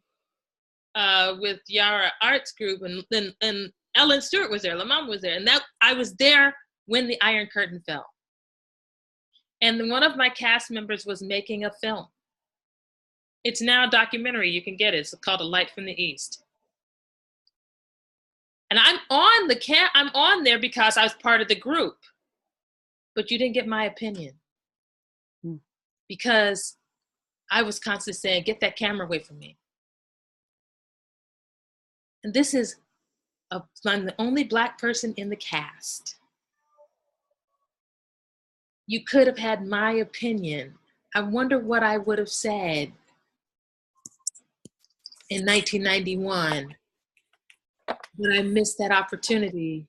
with Yara Arts Group, and Ellen Stewart was there, La Mama was there, and that I was there when the Iron Curtain fell. And one of my cast members was making a film. It's now a documentary. You can get it. It's called A Light from the East. And I'm on there because I was part of the group. But you didn't get my opinion. Because I was constantly saying, get that camera away from me. And this is, I'm the only Black person in the cast. You could have had my opinion. I wonder what I would have said in 1991. But I missed that opportunity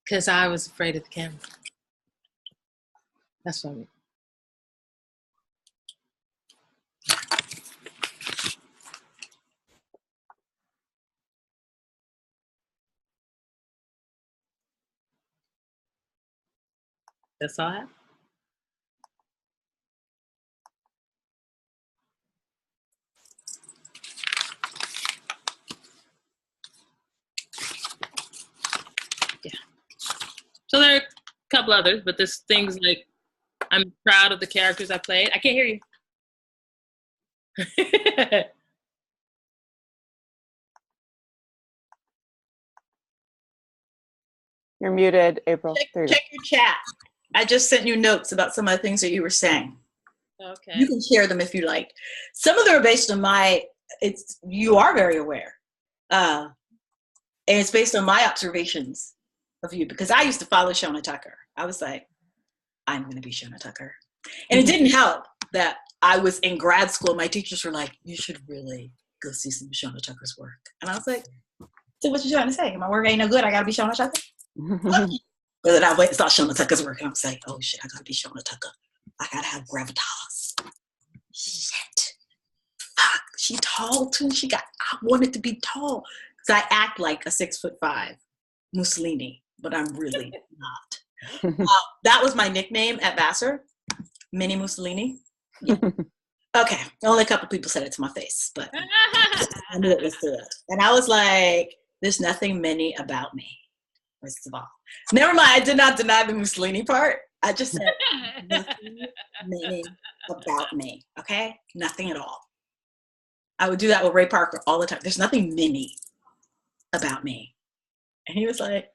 because I was afraid of the camera. That's what I mean. That's all I have. Yeah. So there are a couple others, but there's things like I'm proud of the characters I played. I can't hear you. You're muted, April. Check your chat. I just sent you notes about some of the things that you were saying. Okay. You can share them if you like. Some of them are based on you are very aware. And it's based on my observations of you, because I used to follow Shona Tucker. I was like, I'm going to be Shona Tucker. And it didn't help that I was in grad school. My teachers were like, you should really go see some Shona Tucker's work. And I was like, so what you trying to say? My work ain't no good. I got to be Shona Tucker? Fuck you. But then I went and saw Shona Tucker's work, and I was like, oh shit, I gotta be Shona Tucker. I gotta have gravitas. Shit. Fuck. She tall too. I wanted to be tall. Because I act like a 6'5" Mussolini, but I'm really not. That was my nickname at Vassar, Mini Mussolini. Yeah. Okay, only a couple people said it to my face, but I knew it was good. And I was like, there's nothing mini about me, first of all. Never mind, I did not deny the Mussolini part. I just said nothing mini about me, okay? Nothing at all. I would do that with Ray Parker all the time. There's nothing mini about me. And he was like,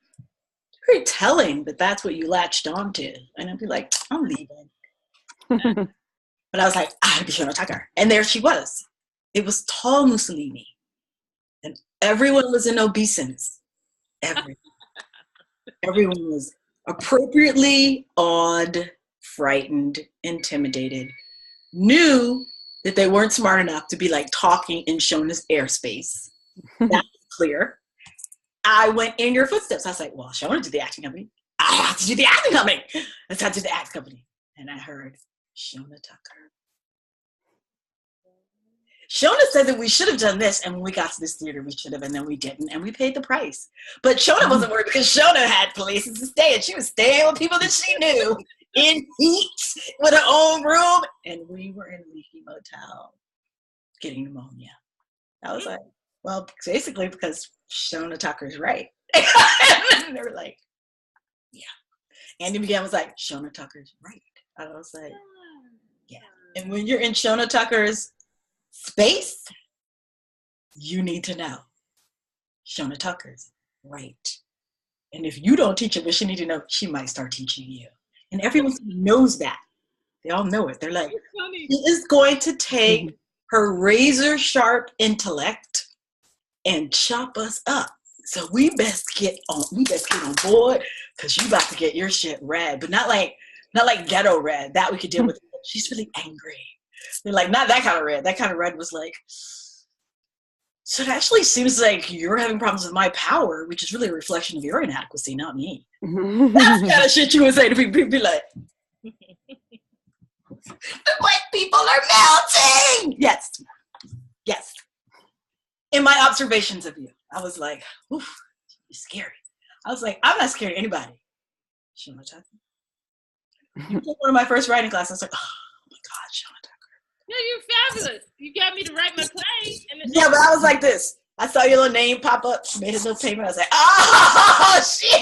very telling that that's what you latched on to. And I'd be like, I'm leaving. But I was like, I gotta be Shona Tucker. And there she was. It was tall Mussolini. And everyone was in obeisance. Everyone was appropriately awed, frightened, intimidated, knew that they weren't smart enough to be like talking in Shona's airspace. That was clear. I went in your footsteps. I was like, well, Shona did the acting company. I have to do the acting company. Let's have to do the acting company. And I heard Shona Tucker. Shona said that we should have done this, and when we got to this theater, we should have, and then we didn't, and we paid the price. But Shona wasn't worried because Shona had places to stay, and she was staying with people that she knew in heat with her own room, and we were in a leaky motel getting pneumonia. I was like, well, basically because Shona Tucker's right. And they were like, yeah. Andy McGann was like, Shona Tucker's right. I was like, yeah. And when you're in Shona Tucker's space, you need to know Shona Tucker's right. And if you don't teach her what she needs to know, she might start teaching you. And everyone knows that. They all know it. They're like, she is going to take her razor sharp intellect and chop us up. So we best get on board because you about to get your shit red. But not like ghetto red. That we could deal with. She's really angry. They're like, not that kind of red. That kind of red was like, so it actually seems like you're having problems with my power, which is really a reflection of your inadequacy, not me. That's the kind of shit you would say to people. Be like, the white people are melting. Yes. Yes. In my observations of you, I was like, oof, you're scary. I was like, I'm not scared of anybody. Shona Tucker. You took one of my first writing classes. I was like, oh my God, Shona Tucker. No, you're fabulous. You got me to write my play. Yeah, but I was like this. I saw your little name pop up, made a little payment. I was like, oh, shit.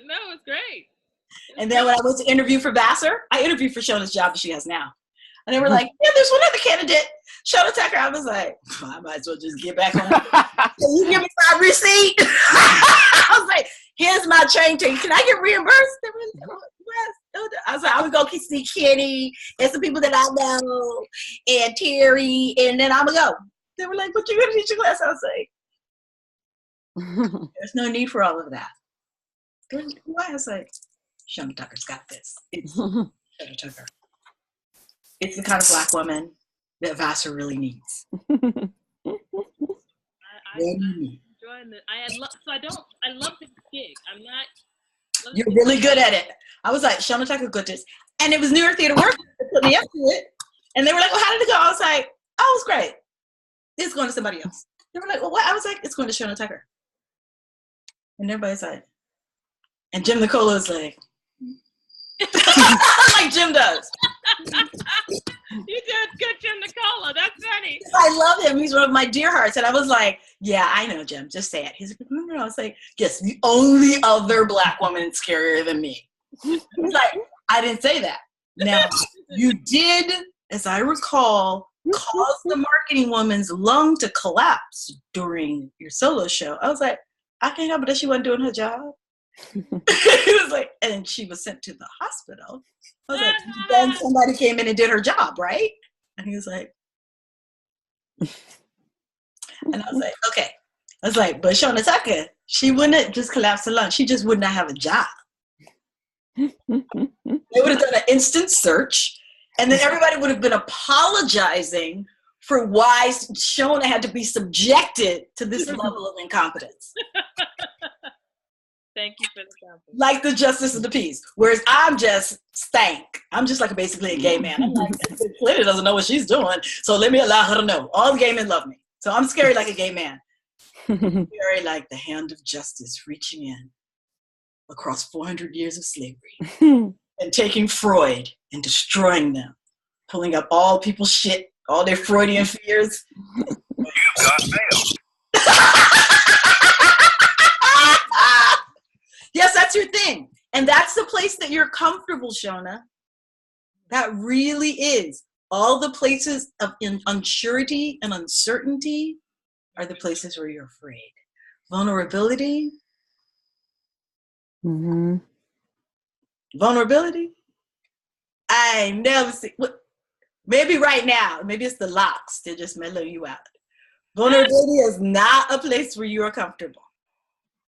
No, it's great. And then when I went to interview for Vassar, I interviewed for Shona's job that she has now. And they were like, yeah, there's one other candidate, Shona Tucker. I was like, well, I might as well just get back on. Can you give me my receipt? I was like, here's my train ticket. Can I get reimbursed? They were like, I was like, I'm going to go see Kenny and some people that I know and Terry, and then I'm going to go. They were like, but you're going to teach your class. I was like, there's no need for all of that. Why? I was like, Shona Tucker's got this. It's Shona Tucker. It's the kind of Black woman that Vassar really needs. I'm enjoying it. I love this gig. I'm not. You're really good at it. I was like, Shona Tucker good this. And it was New York Theater Workers that put me up to it. And they were like, well, how did it go? I was like, oh, it was great. It's going to somebody else. They were like, well, what? I was like, it's going to Shona Tucker. And everybody's like, and Jim Nicola is like, like Jim does. You did good, Jim Nicola. That's funny. I love him. He's one of my dear hearts. And I was like, yeah, I know, Jim. Just say it. He's like, no. I was like, yes, the only other Black woman scarier than me. He's like, I didn't say that. Now, you did, as I recall, cause the marketing woman's lung to collapse during your solo show. I was like, I can't help it that she wasn't doing her job. He was like, and she was sent to the hospital. I was like, then somebody came in and did her job, right? And he was like, and I was like, okay. I was like, but Shona Tucker, she wouldn't just collapse the lung. She just would not have a job. They would have done an instant search, and then everybody would have been apologizing for why Shona had to be subjected to this level of incompetence. Thank you for the compliment. Like the justice of the peace. Whereas I'm just stank. I'm just like basically a gay man. I'm like, Clinton doesn't know what she's doing, so let me allow her to know. All the gay men love me. So I'm scary like a gay man. Scary like the hand of justice reaching in across 400 years of slavery and taking Freud and destroying them, pulling up all people's shit, all their Freudian fears. You've got mail. Yes, that's your thing. And that's the place that you're comfortable, Shona. That really is. All the places of unsurety and uncertainty are the places where you're afraid. Vulnerability. Mm-hmm. Vulnerability. I never see. Maybe right now, maybe it's the locks that just mellow you out. Vulnerability is not a place where you are comfortable.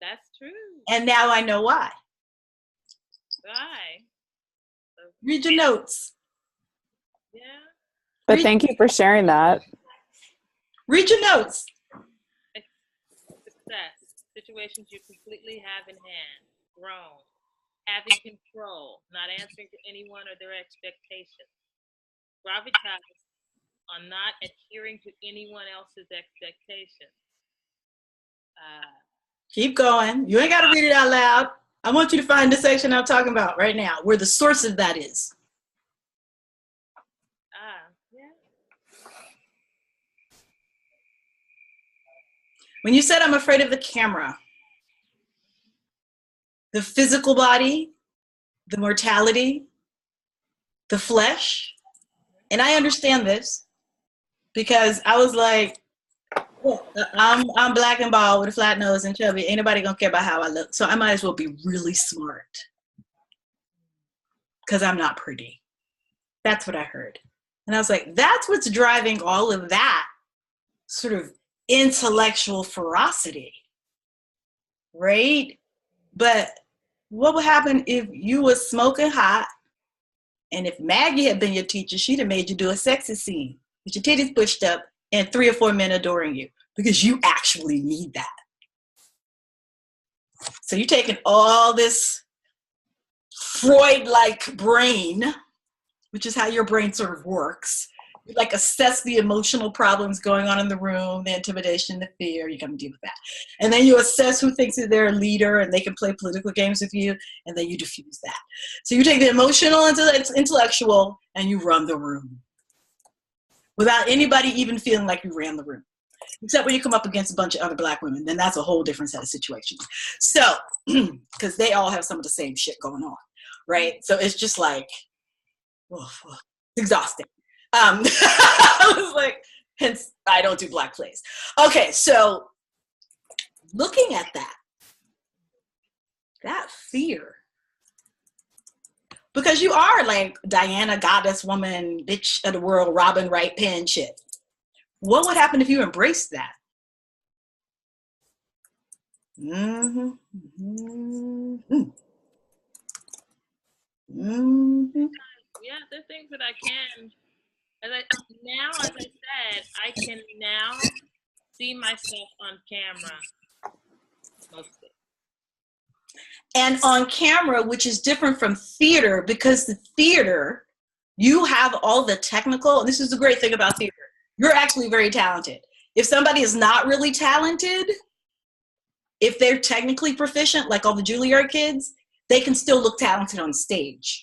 That's true. And now I know why. Why? Read your notes. Yeah. But thank you for sharing that. Read your notes. Success. Situations you completely have in hand. Grown. Having control. Not answering to anyone or their expectations. Gravitas on not adhering to anyone else's expectations. Keep going. You ain't got to read it out loud. I want you to find the section I'm talking about right now, where the source of that is. Yeah. When you said I'm afraid of the camera, the physical body, the mortality, the flesh, and I understand this because I was like, I'm black and bald with a flat nose and chubby. Ain't nobody gonna care about how I look. So I might as well be really smart because I'm not pretty. That's what I heard. And I was like, that's what's driving all of that sort of intellectual ferocity, right? But what would happen if you was smoking hot and if Maggie had been your teacher, she'd have made you do a sexy scene with your titties pushed up and 3 or 4 men adoring you because you actually need that. So you're taking all this Freud-like brain, which is how your brain sort of works. You like assess the emotional problems going on in the room, the intimidation, the fear, you come deal with that. And then you assess who thinks that they're a leader and they can play political games with you, and then you diffuse that. So you take the emotional into the intellectual and you run the room. Without anybody even feeling like you ran the room. Except when you come up against a bunch of other black women, then that's a whole different set of situations. So, because they all have some of the same shit going on, right? So it's just like, it's exhausting. I was like, hence I don't do black plays. Okay, so looking at that fear, because you are like Diana, goddess, woman, bitch of the world, Robin Wright pen shit. What would happen if you embraced that? Mm-hmm. Mm-hmm. Mm-hmm. Yeah, there's things that I can. As I said, I can now see myself on camera mostly. And on camera, which is different from theater, because the theater, you have all the technical, and this is the great thing about theater, you're actually very talented. If somebody is not really talented, if they're technically proficient, like all the Juilliard kids, they can still look talented on stage,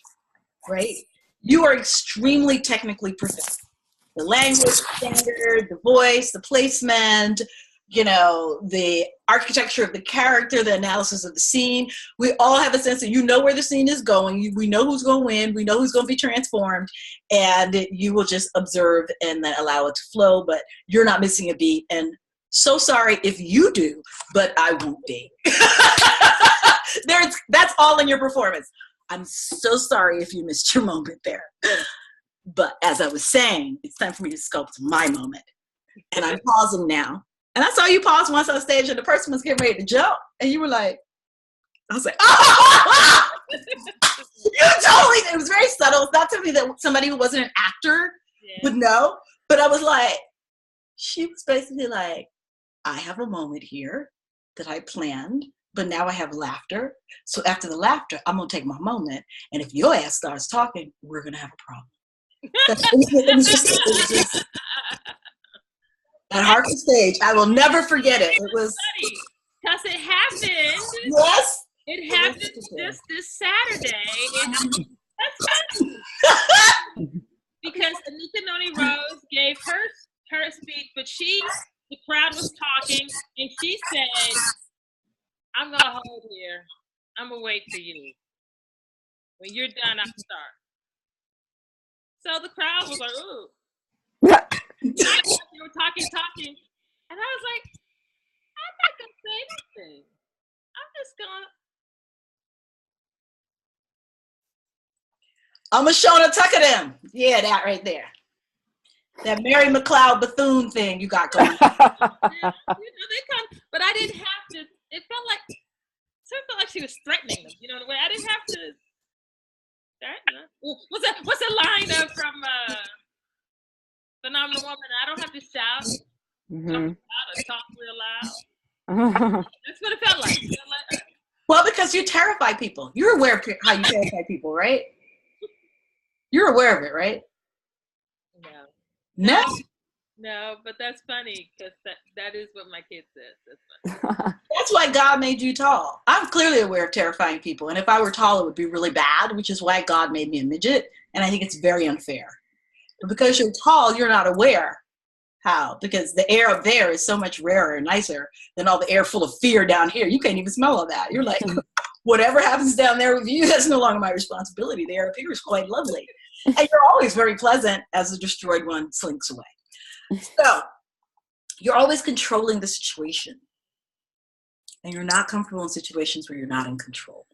right? You are extremely technically proficient. The language standard, the voice, the placement, you know, the architecture of the character, the analysis of the scene. We all have a sense that you know where the scene is going. We know who's going to win. We know who's going to be transformed. And you will just observe and then allow it to flow. But you're not missing a beat. And so sorry if you do, but I won't be. That's all in your performance. I'm so sorry if you missed your moment there. But as I was saying, it's time for me to sculpt my moment. And I'm pausing now. And I saw you pause once on stage and the person was getting ready to jump. And you were like, I was like, oh! You totally, it was very subtle. It's not something that somebody who wasn't an actor would know. But I was like, she was basically like, I have a moment here that I planned but now I have laughter. So after the laughter, I'm going to take my moment. And if your ass starts talking, we're going to have a problem. It was just at Harker Stage. I will never forget it. It was because it happened. Yes. It happened just this Saturday. That's funny. Because Anika Noni Rose gave her speech, but the crowd was talking, and she said, "I'm gonna hold here. I'm gonna wait for you. When you're done, I'll start." So the crowd was like, "Ooh." They were talking, and I was like, "I'm not gonna say anything. I'm just gonna." I'm a Shona Tucker them. Yeah, that right there. That Mary McLeod Bethune thing you got going. But I didn't have to. It felt like she was threatening them. You know, the way I didn't have to. What's a line from Phenomenal Woman? I don't have to shout. Talk real loud. That's what it felt like. Well, because you terrify people. You're aware of how you terrify people, right? You're aware of it, right? No? No, but that's funny because that is what my kid says. That's funny. That's why God made you tall. I'm clearly aware of terrifying people. And if I were tall, it would be really bad, which is why God made me a midget. And I think it's very unfair. But because you're tall, you're not aware how. Because the air up there is so much rarer and nicer than all the air full of fear down here. You can't even smell all that. You're like, whatever happens down there with you, that's no longer my responsibility. The air up here is quite lovely. And you're always very pleasant as the destroyed one slinks away. So you're always controlling the situation. And you're not comfortable in situations where you're not in control.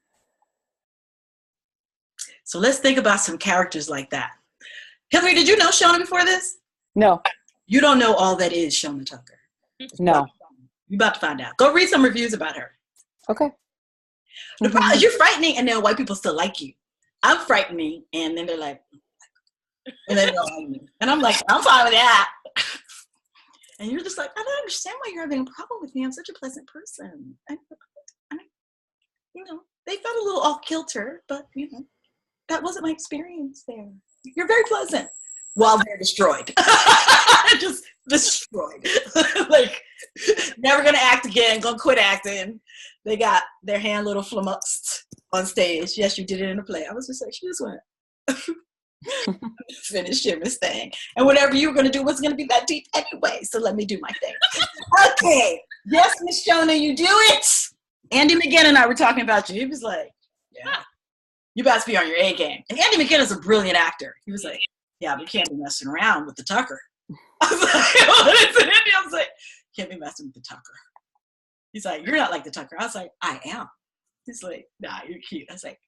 So let's think about some characters like that. Hillary, did you know Shona before this? No. You don't know all that is Shona Tucker. No. You're about to find out. Go read some reviews about her. Okay. The problem is you're frightening and then white people still like you. I'm frightening and then they're like, and they don't like me. And I'm like, I'm fine with that. And you're just like, I don't understand why you're having a problem with me. I'm such a pleasant person. They felt a little off kilter, but that wasn't my experience there. You're very pleasant while they're destroyed. Just destroyed. Like, never gonna act again, gonna quit acting. They got their hand little flummoxed on stage. Yes, you did it in a play. I was just like, she just went. Finish Jimmy's thing. And whatever you were going to do was going to be that deep anyway. So let me do my thing. Okay. Yes, Miss Shona, you do it. Andy McGinn and I were talking about you. He was like, yeah, you about to be on your A game. And Andy McGinn is a brilliant actor. He was like, yeah, we can't be messing around with the Tucker. I was like, I was like, can't be messing with the Tucker. He's like, you're not like the Tucker. I was like, I am. He's like, nah, you're cute. I was like,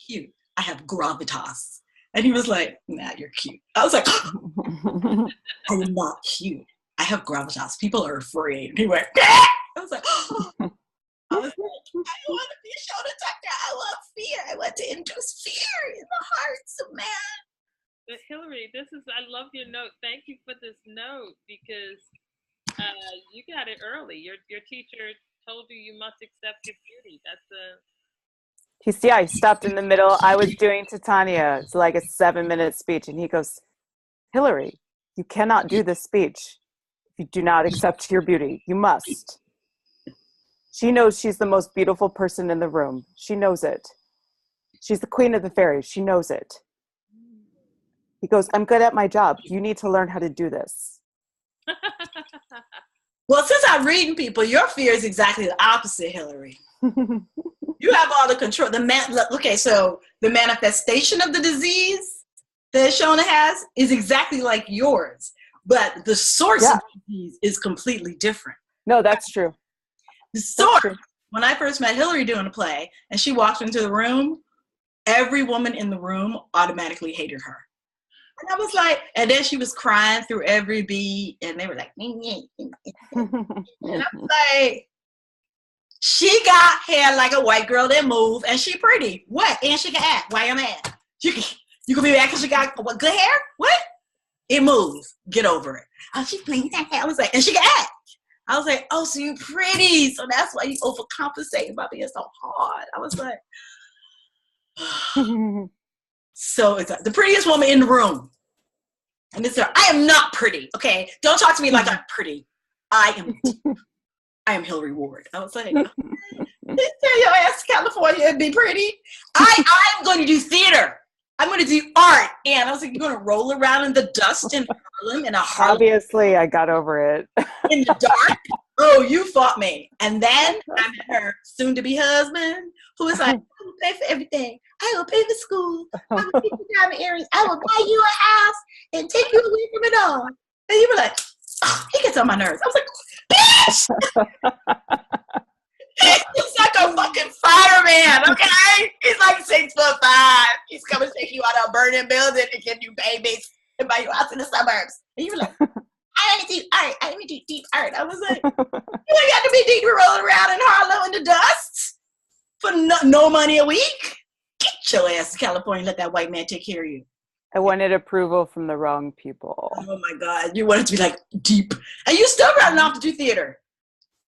cute. I have gravitas. And he was like, nah, you're cute. I was like, I am not cute. I have gravitas. People are afraid. And he went, I was like, I want to be a Shona Tucker. I love fear. I want to induce fear in the hearts of man. But Hillary, I love your note. Thank you for this note because you got it early. Your teacher told you must accept your beauty. He stopped in the middle. I was doing Titania. It's like a 7-minute speech. And he goes, Hillary, you cannot do this speech if you do not accept your beauty. You must. She knows she's the most beautiful person in the room. She knows it. She's the queen of the fairies. She knows it. He goes, I'm good at my job. You need to learn how to do this. Well, since I'm reading people, your fear is exactly the opposite, Hillary. You have all the control. So the manifestation of the disease that Shona has is exactly like yours, but the source of the disease is completely different. No, that's true. The source, when I first met Hillary doing a play and she walked into the room, every woman in the room automatically hated her. And I was like, and then she was crying through every beat and they were like, and I was like, she got hair like a white girl that move, and she pretty. What? And she can act. Why am I mad? You can be mad because she got what, good hair? What? It moves. Get over it. Oh, she playing that hair. I was like, and she can act. I was like, oh, so you pretty. So that's why you overcompensating by being so hard. I was like, so it's the prettiest woman in the room. And it's her. I am not pretty. Okay. Don't talk to me like I'm pretty. I am Hillary Ward. I was like, tell your ass to California and be pretty. I'm going to do theater. I'm going to do art. And I was like, you're going to roll around in the dust in Harlem in a Harlem Obviously, I got over it. in the dark? Oh, you fought me. And then I met her soon-to-be husband, who was like, I will pay for everything. I will pay for school. I will pay for diamond earrings. I will buy you a house and take you away from it all. And you were like, oh, he gets on my nerves. I was like, bitch! He's like a fucking fireman, okay? He's like 6'5". He's coming to take you out of a burning building and give you babies and buy you house in the suburbs. And you were like, I want to do art. I want to do deep art. I was like, you ain't got to be deep. We're rolling around in Harlem in the dust for no money a week. Get your ass to California and let that white man take care of you. I wanted approval from the wrong people. Oh my God. You wanted to be like deep. And you still running off to do theater.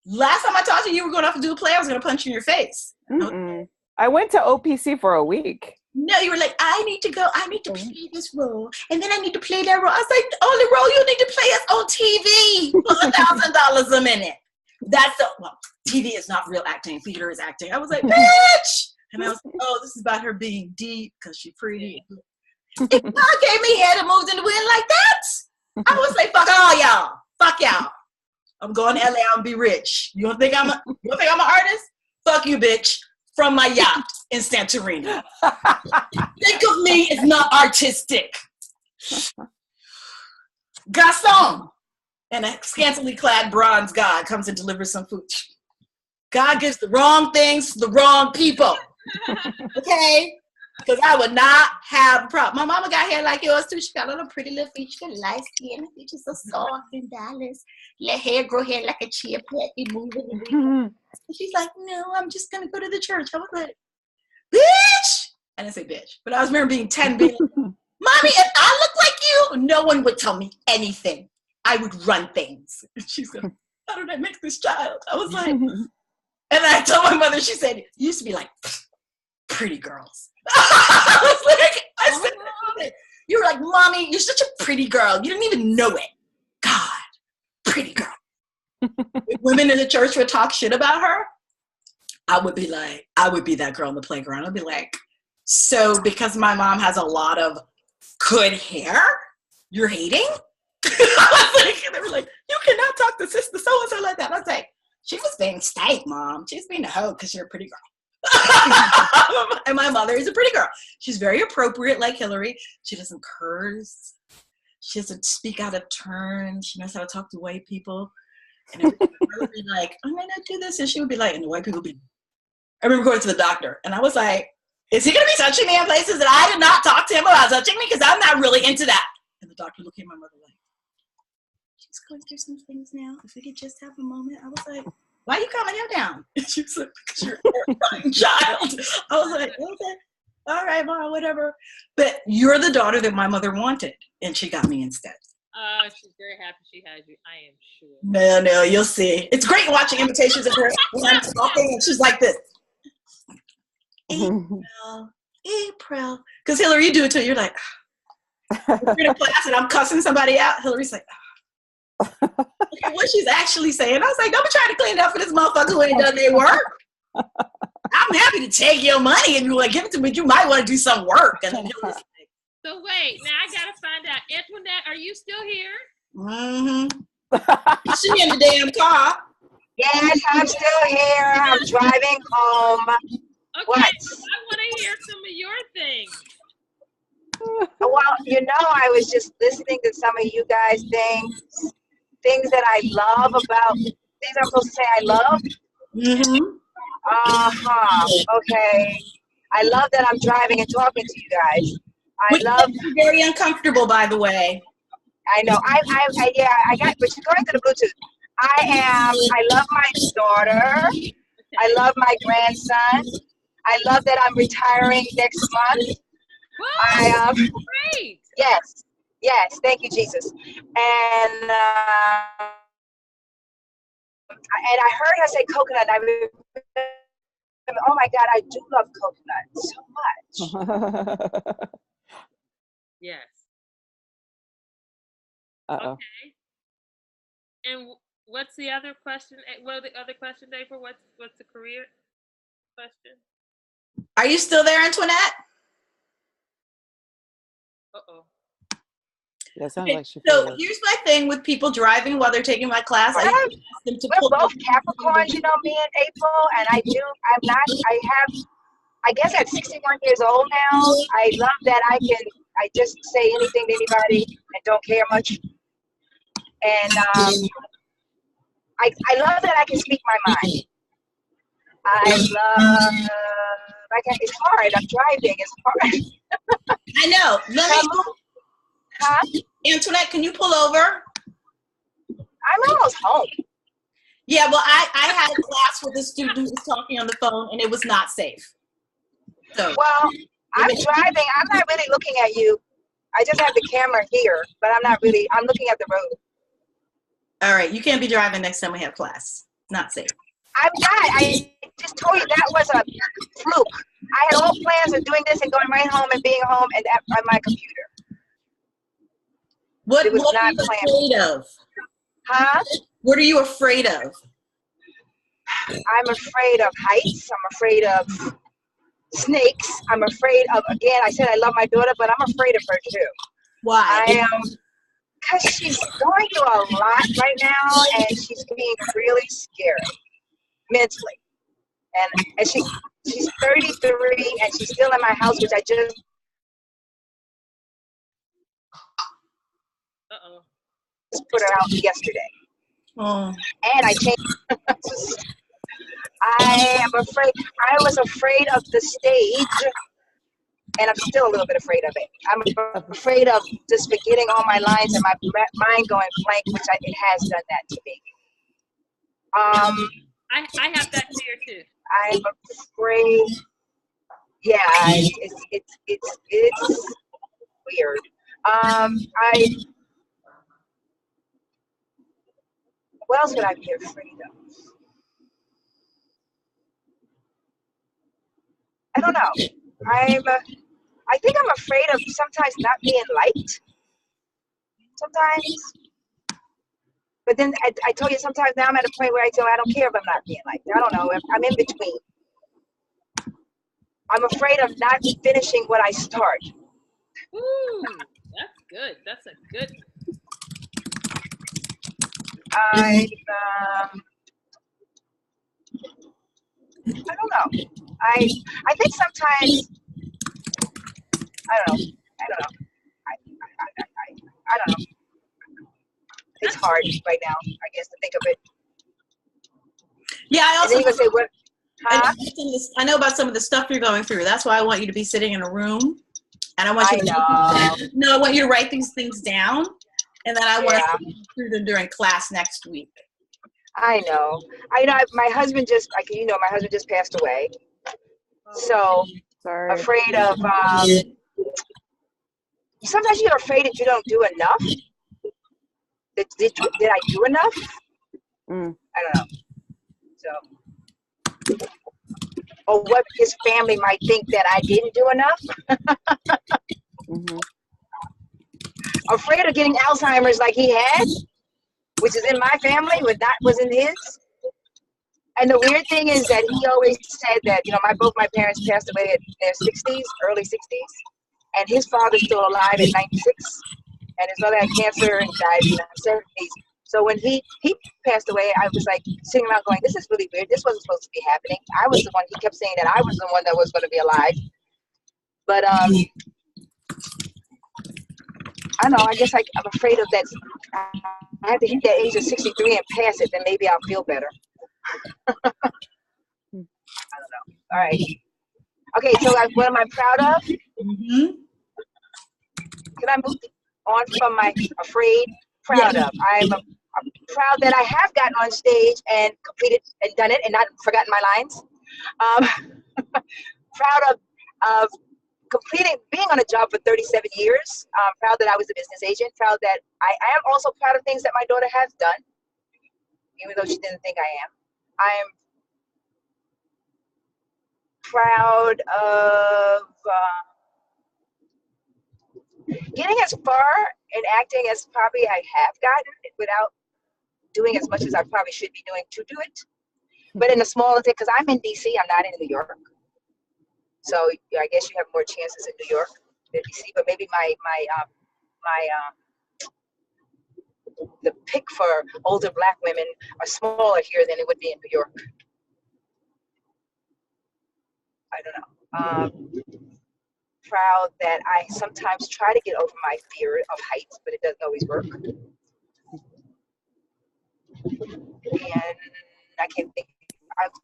Last time I talked to you, you were going off to do a play. I was going to punch you in your face. Mm-mm. I went to OPC for a week. No, you were like, I need to go. I need to play this role. And then I need to play that role. I was like, the only role you need to play is on TV for $1,000 a minute. That's TV is not real acting. Theater is acting. I was like, bitch. And I was like, oh, this is about her being deep because she's pretty. If God gave me hair that moves in the wind like that, I would say, fuck all y'all. Fuck y'all. I'm going to LA. I'm be rich. You don't think I'm an artist? Fuck you, bitch. From my yacht in Santorini. Think of me as not artistic. Gaston and a scantily clad bronze god comes and delivers some food. God gives the wrong things to the wrong people. Okay? Because I would not have a problem. My mama got hair like yours too. She got a little pretty little feet. She got light skin. Her features so soft and balanced. Let hair grow hair like a chia pet. Be moving and moving. And she's like, no, I'm just going to go to the church. I was like, bitch! I didn't say bitch. But I was remember being 10, being like, mommy, if I look like you, no one would tell me anything. I would run things. And she's going, how did I make this child? I was like, and I told my mother, she said, you used to be like, pretty girls. I said, you were like, mommy, you're such a pretty girl. You didn't even know it. God, pretty girl. If women in the church would talk shit about her, I would be that girl in the playground. I'd be like, so because my mom has a lot of good hair, you're hating? They were like, you cannot talk to sister so-and-so like that. I was like, she was being stank, mom. She's being a hoe because you're a pretty girl. And my mother is a pretty girl. She's very appropriate like Hillary. She doesn't curse. She doesn't speak out of turn. She knows how to talk to white people. And I would be like, I'm going to do this. And she would be like, and the white people would be, I remember going to the doctor. And I was like, is he going to be touching me in places that I did not talk to him about touching me? Because I'm not really into that. And the doctor looked at my mother like, she's going through some things now. If we could just have a moment. I was like, why are you calming him down? And she was like, because you're a terrifying child. I was like, okay, all right, Mom, whatever. But you're the daughter that my mother wanted, and she got me instead. She's very happy she had you, I am sure. No, you'll see. It's great watching imitations of her when I'm talking, and she's like this. April. Because Hillary, you do it too. You're like, you're in a class and I'm cussing somebody out. Hillary's like, okay, what she's actually saying. I was like, don't be trying to clean it up for this motherfucker who ain't done their work. I'm happy to take your money and you like give it to me. You might want to do some work. And then Hillary's like, so wait, now I gotta find out. Antoinette, are you still here? mm-hmm. She in the damn car. Yes, I'm still here. I'm driving home. Okay, What? I want to hear some of your things. Well, I was just listening to some of you guys' things that I love about, things I'm supposed to say I love. Mm-hmm. Okay. I love that I'm driving and talking to you guys. Which makes you very uncomfortable, by the way. I know. I got, but you're going to the Bluetooth. I love my daughter. I love my grandson. I love that I'm retiring next month. Wow, great. Yes. Thank you, Jesus. And and I heard her say coconut. And I remember, oh my God, I do love coconut so much. Yes. Uh-oh. Okay. And what's the other question? Well, the other question, April. What's the career question? Are you still there, Antoinette? Uh-oh. Yeah, it sounds Okay, like she so froze. here's my thing with people driving while they're taking my class. I Yeah. ask them to We're pull both Capricorns, you know, me and April, and I guess at 61 years old now, I love that I just say anything to anybody and don't care much. And I love that I can speak my mind. I love, it's hard, I'm driving, it's hard. I know. Huh? Antoinette, can you pull over? I'm almost home. Yeah, well, I had a class with a student who was talking on the phone, and it was not safe. So, Well, I'm driving, I'm not really looking at you. I just have the camera here, but I'm looking at the road. all right, you can't be driving next time we have class. Not safe. I'm not. I just told you that was a fluke. I had all plans of doing this and going right home and being home and on my computer. What It was are not you planned. afraid of? Huh? What are you afraid of? I'm afraid of heights. I'm afraid of snakes. I'm afraid of, again, I said I love my daughter, but I'm afraid of her too. Why? I am, because she's going through a lot right now and she's being really scary mentally. And she's 33 and she's still in my house, which I just Uh-oh. put her out yesterday. Oh. And I changed. I am afraid. I was afraid of the stage, and I'm still a little bit afraid of it. I'm afraid of just forgetting all my lines and my mind going blank, which it has done that to me. I have that fear too. I'm afraid. Yeah, it's weird. What else would I be afraid of? I don't know. I think I'm afraid of sometimes not being liked. Sometimes. But then I told you sometimes now I'm at a point where I don't care if I'm not being liked. I don't know. I'm in between. I'm afraid of not finishing what I start. Ooh, that's good. That's a good. I don't know. I think sometimes I don't know. I don't know. I don't know. It's hard right now, I guess, to think of it. Yeah, I also and then you say what? Huh? I know about some of the stuff you're going through. That's why I want you to be sitting in a room, and I want you I want you to write these things down, and then I want to go through them during class next week. I know. My husband just passed away. So Sorry. afraid of. Sometimes you're afraid that you don't do enough. Did I do enough? I don't know. So, or what his family might think that I didn't do enough. Afraid of getting Alzheimer's like he had, which is in my family, but that was in his. And the weird thing is that he always said that, both my parents passed away in their 60s, early 60s, and his father's still alive at 96, and his mother had cancer and died in the 70s. So when he passed away, I was like sitting around going, this is really weird. This wasn't supposed to be happening. I was the one, he kept saying that I was the one that was going to be alive. But I don't know, I guess I'm afraid of that. I have to hit that age of 63 and pass it, then maybe I'll feel better. I don't know. All right. Okay, so what am I proud of? Can I move on from my afraid? Proud of. I'm proud that I have gotten on stage and completed and done it and not forgotten my lines. Proud of completing, being on a job for 37 years. Proud that I was a business agent. Proud that I am also proud of things that my daughter has done. even though she didn't think I am. I am proud of getting as far in acting as probably I have gotten without doing as much as I probably should be doing to do it. But in a smaller thing, because I'm in DC, I'm not in New York. So yeah, I guess you have more chances in New York than DC. But maybe the pick for older Black women are smaller here than it would be in New York. I don't know. Proud that I sometimes try to get over my fear of heights, but it doesn't always work. And I can't think.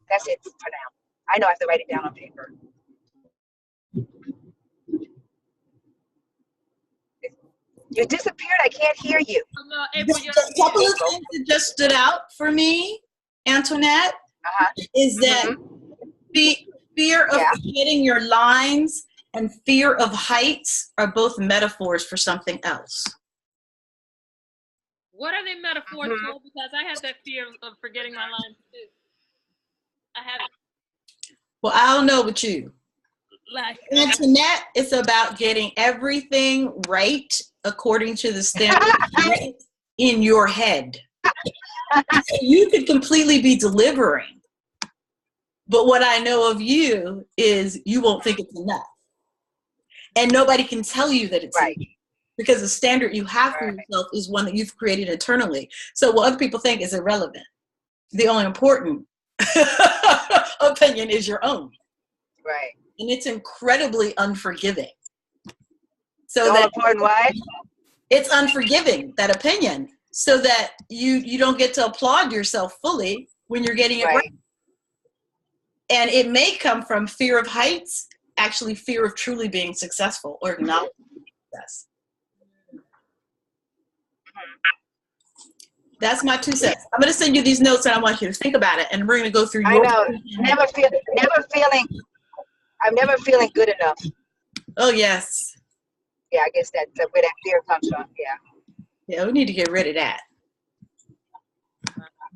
That's it for now. I know I have to write it down on paper. You disappeared. I can't hear you. Oh, no, April, you're A couple of things that just stood out for me, Antoinette, is that fear of forgetting your lines and fear of heights are both metaphors for something else. What are they metaphors for? Because I have that fear of forgetting my lines too. I have it. Well, I don't know about you. Like, Antoinette, it's about getting everything right according to the standard in your head. So you could completely be delivering, but what I know of you is you won't think it's enough. And nobody can tell you that it's right. enough because the standard you have for yourself is one that you've created internally. So what other people think is irrelevant. The only important opinion is your own. Right. And it's incredibly unforgiving. So The that important why? it's unforgiving, that opinion, so that you don't get to applaud yourself fully when you're getting it right. And it may come from fear of heights, actually fear of truly being successful or acknowledging success. That's my 2 cents. I'm going to send you these notes and I want you to think about it. And we're going to go through your. I know. I'm never feeling good enough. Oh, yes. Yeah, I guess that's where that fear comes from. Yeah. Yeah, we need to get rid of that.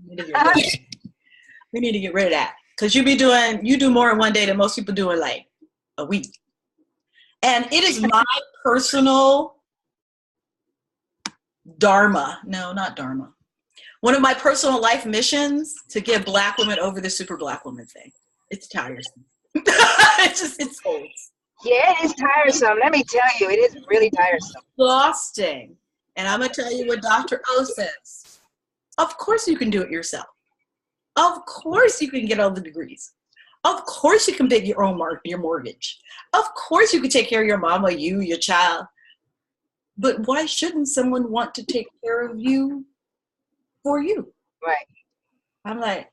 We need to get rid of that. Because you do more in one day than most people do in like a week. And it is my personal dharma. No, not dharma. One of my personal life missions to get Black women over the super Black woman thing. It's tiresome. It's old. Yeah, it is tiresome. Let me tell you, it is really tiresome. Exhausting. And I'm going to tell you what Dr. O says. Of course you can do it yourself. Of course you can get all the degrees. Of course you can pay your own your mortgage. Of course you can take care of your mama, you, your child. But why shouldn't someone want to take care of you for you? Right. I'm like,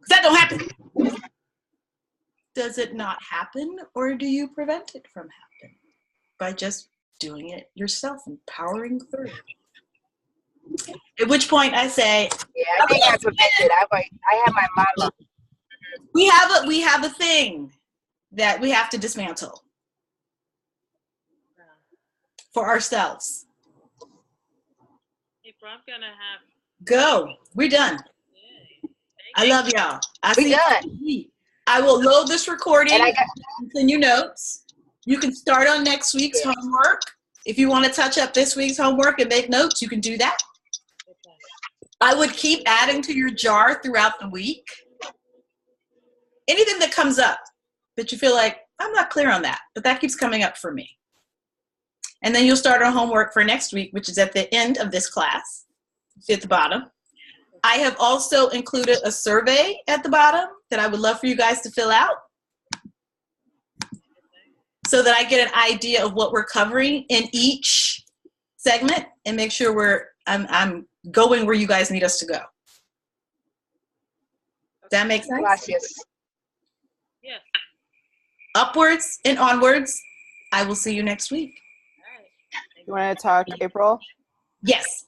that don't happen. Does it not happen, or do you prevent it from happening by just doing it yourself and powering through? At which point I say, yeah, I think I prevent it. I have my mama. We have a thing that we have to dismantle for ourselves. April, I'm gonna have. Go. We're done. I love y'all. We done. I will load this recording and send you notes. You can start on next week's homework. If you want to touch up this week's homework and make notes, you can do that. I would keep adding to your jar throughout the week. Anything that comes up that you feel like, I'm not clear on that, but that keeps coming up for me. And then you'll start our homework for next week, which is at the end of this class. See at the bottom. I have also included a survey at the bottom that I would love for you guys to fill out so that I get an idea of what we're covering in each segment and make sure I'm going where you guys need us to go. Does that make sense? Gracias. Yes. Upwards and onwards. I will see you next week. All right. You want to talk April? Yes.